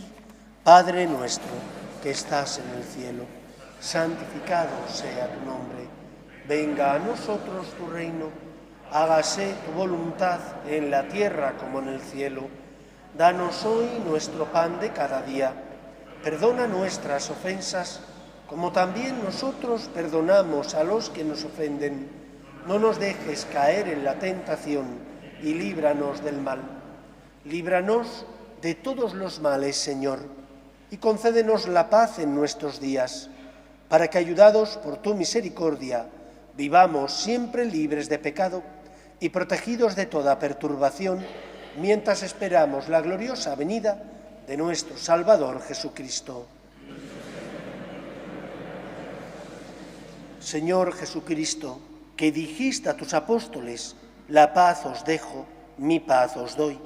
Padre nuestro, que estás en el cielo, santificado sea tu nombre. Venga a nosotros tu reino, hágase tu voluntad en la tierra como en el cielo. Danos hoy nuestro pan de cada día. Perdona nuestras ofensas, como también nosotros perdonamos a los que nos ofenden. No nos dejes caer en la tentación y líbranos del mal. Líbranos de todos los males, Señor, y concédenos la paz en nuestros días, para que, ayudados por tu misericordia, vivamos siempre libres de pecado y protegidos de toda perturbación, mientras esperamos la gloriosa venida de nuestro Salvador Jesucristo. Señor Jesucristo, que dijiste a tus apóstoles, la paz os dejo, mi paz os doy.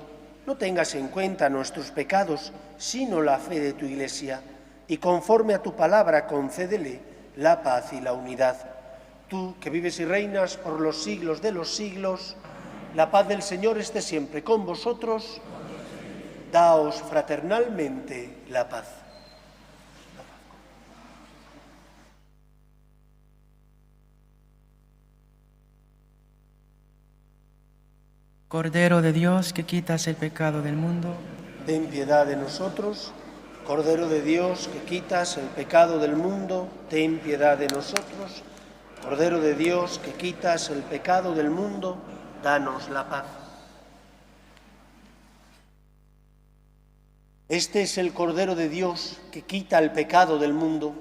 No tengas en cuenta nuestros pecados, sino la fe de tu Iglesia, y conforme a tu palabra concédele la paz y la unidad. Tú, que vives y reinas por los siglos de los siglos, la paz del Señor esté siempre con vosotros. Daos fraternalmente la paz. Cordero de Dios, que quitas el pecado del mundo, ten piedad de nosotros. Cordero de Dios, que quitas el pecado del mundo, ten piedad de nosotros. Cordero de Dios, que quitas el pecado del mundo, danos la paz. Este es el Cordero de Dios que quita el pecado del mundo.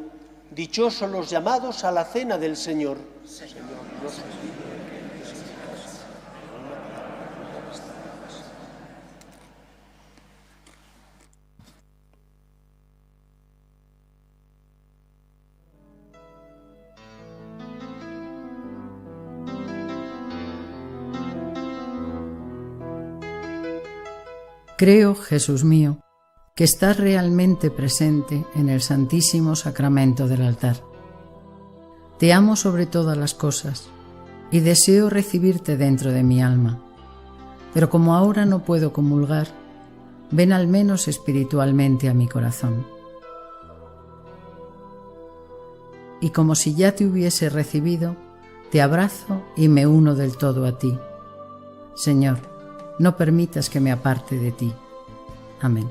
Dichosos los llamados a la cena del Señor. Señor, no soy digno de que entres en mi casa, pero una palabra me bastará. Creo, Jesús mío, que estás realmente presente en el Santísimo Sacramento del altar. Te amo sobre todas las cosas y deseo recibirte dentro de mi alma, pero como ahora no puedo comulgar, ven al menos espiritualmente a mi corazón. Y como si ya te hubiese recibido, te abrazo y me uno del todo a ti. Señor, no permitas que me aparte de ti. Amén.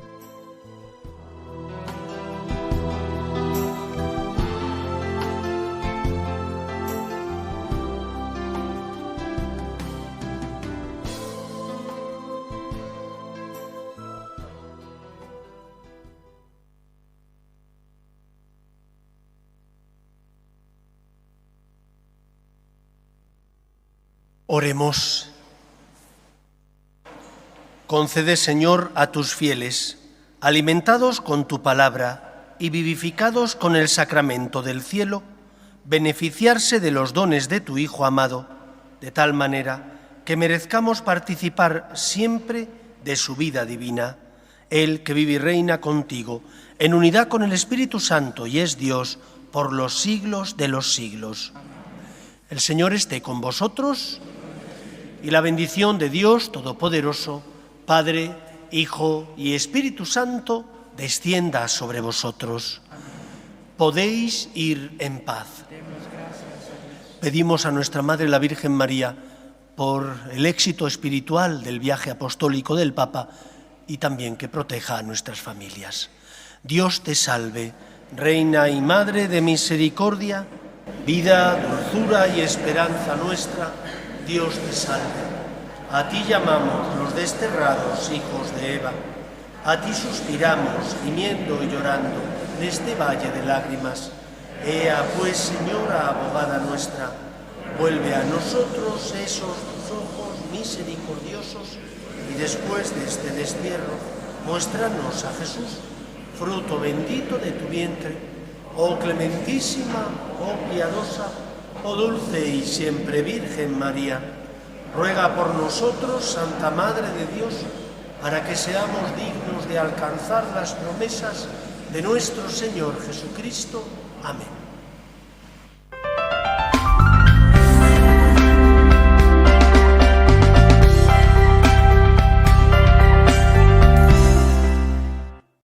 Oremos. Concede, Señor, a tus fieles, alimentados con tu palabra y vivificados con el sacramento del cielo, beneficiarse de los dones de tu Hijo amado, de tal manera que merezcamos participar siempre de su vida divina. Él que vive y reina contigo, en unidad con el Espíritu Santo, y es Dios por los siglos de los siglos. El Señor esté con vosotros, y la bendición de Dios Todopoderoso, Padre, Hijo y Espíritu Santo, descienda sobre vosotros. Podéis ir en paz. Pedimos a nuestra Madre la Virgen María por el éxito espiritual del viaje apostólico del Papa y también que proteja a nuestras familias. Dios te salve, Reina y Madre de misericordia, vida, dulzura y esperanza nuestra, Dios te salve. A ti llamamos los desterrados hijos de Eva, a ti suspiramos, gimiendo y llorando, en este valle de lágrimas. Ea pues, Señora, abogada nuestra, vuelve a nosotros esos tus ojos misericordiosos, y después de este destierro, muéstranos a Jesús, fruto bendito de tu vientre, oh clementísima, oh piadosa, oh dulce y siempre Virgen María. Ruega por nosotros, Santa Madre de Dios, para que seamos dignos de alcanzar las promesas de nuestro Señor Jesucristo. Amén.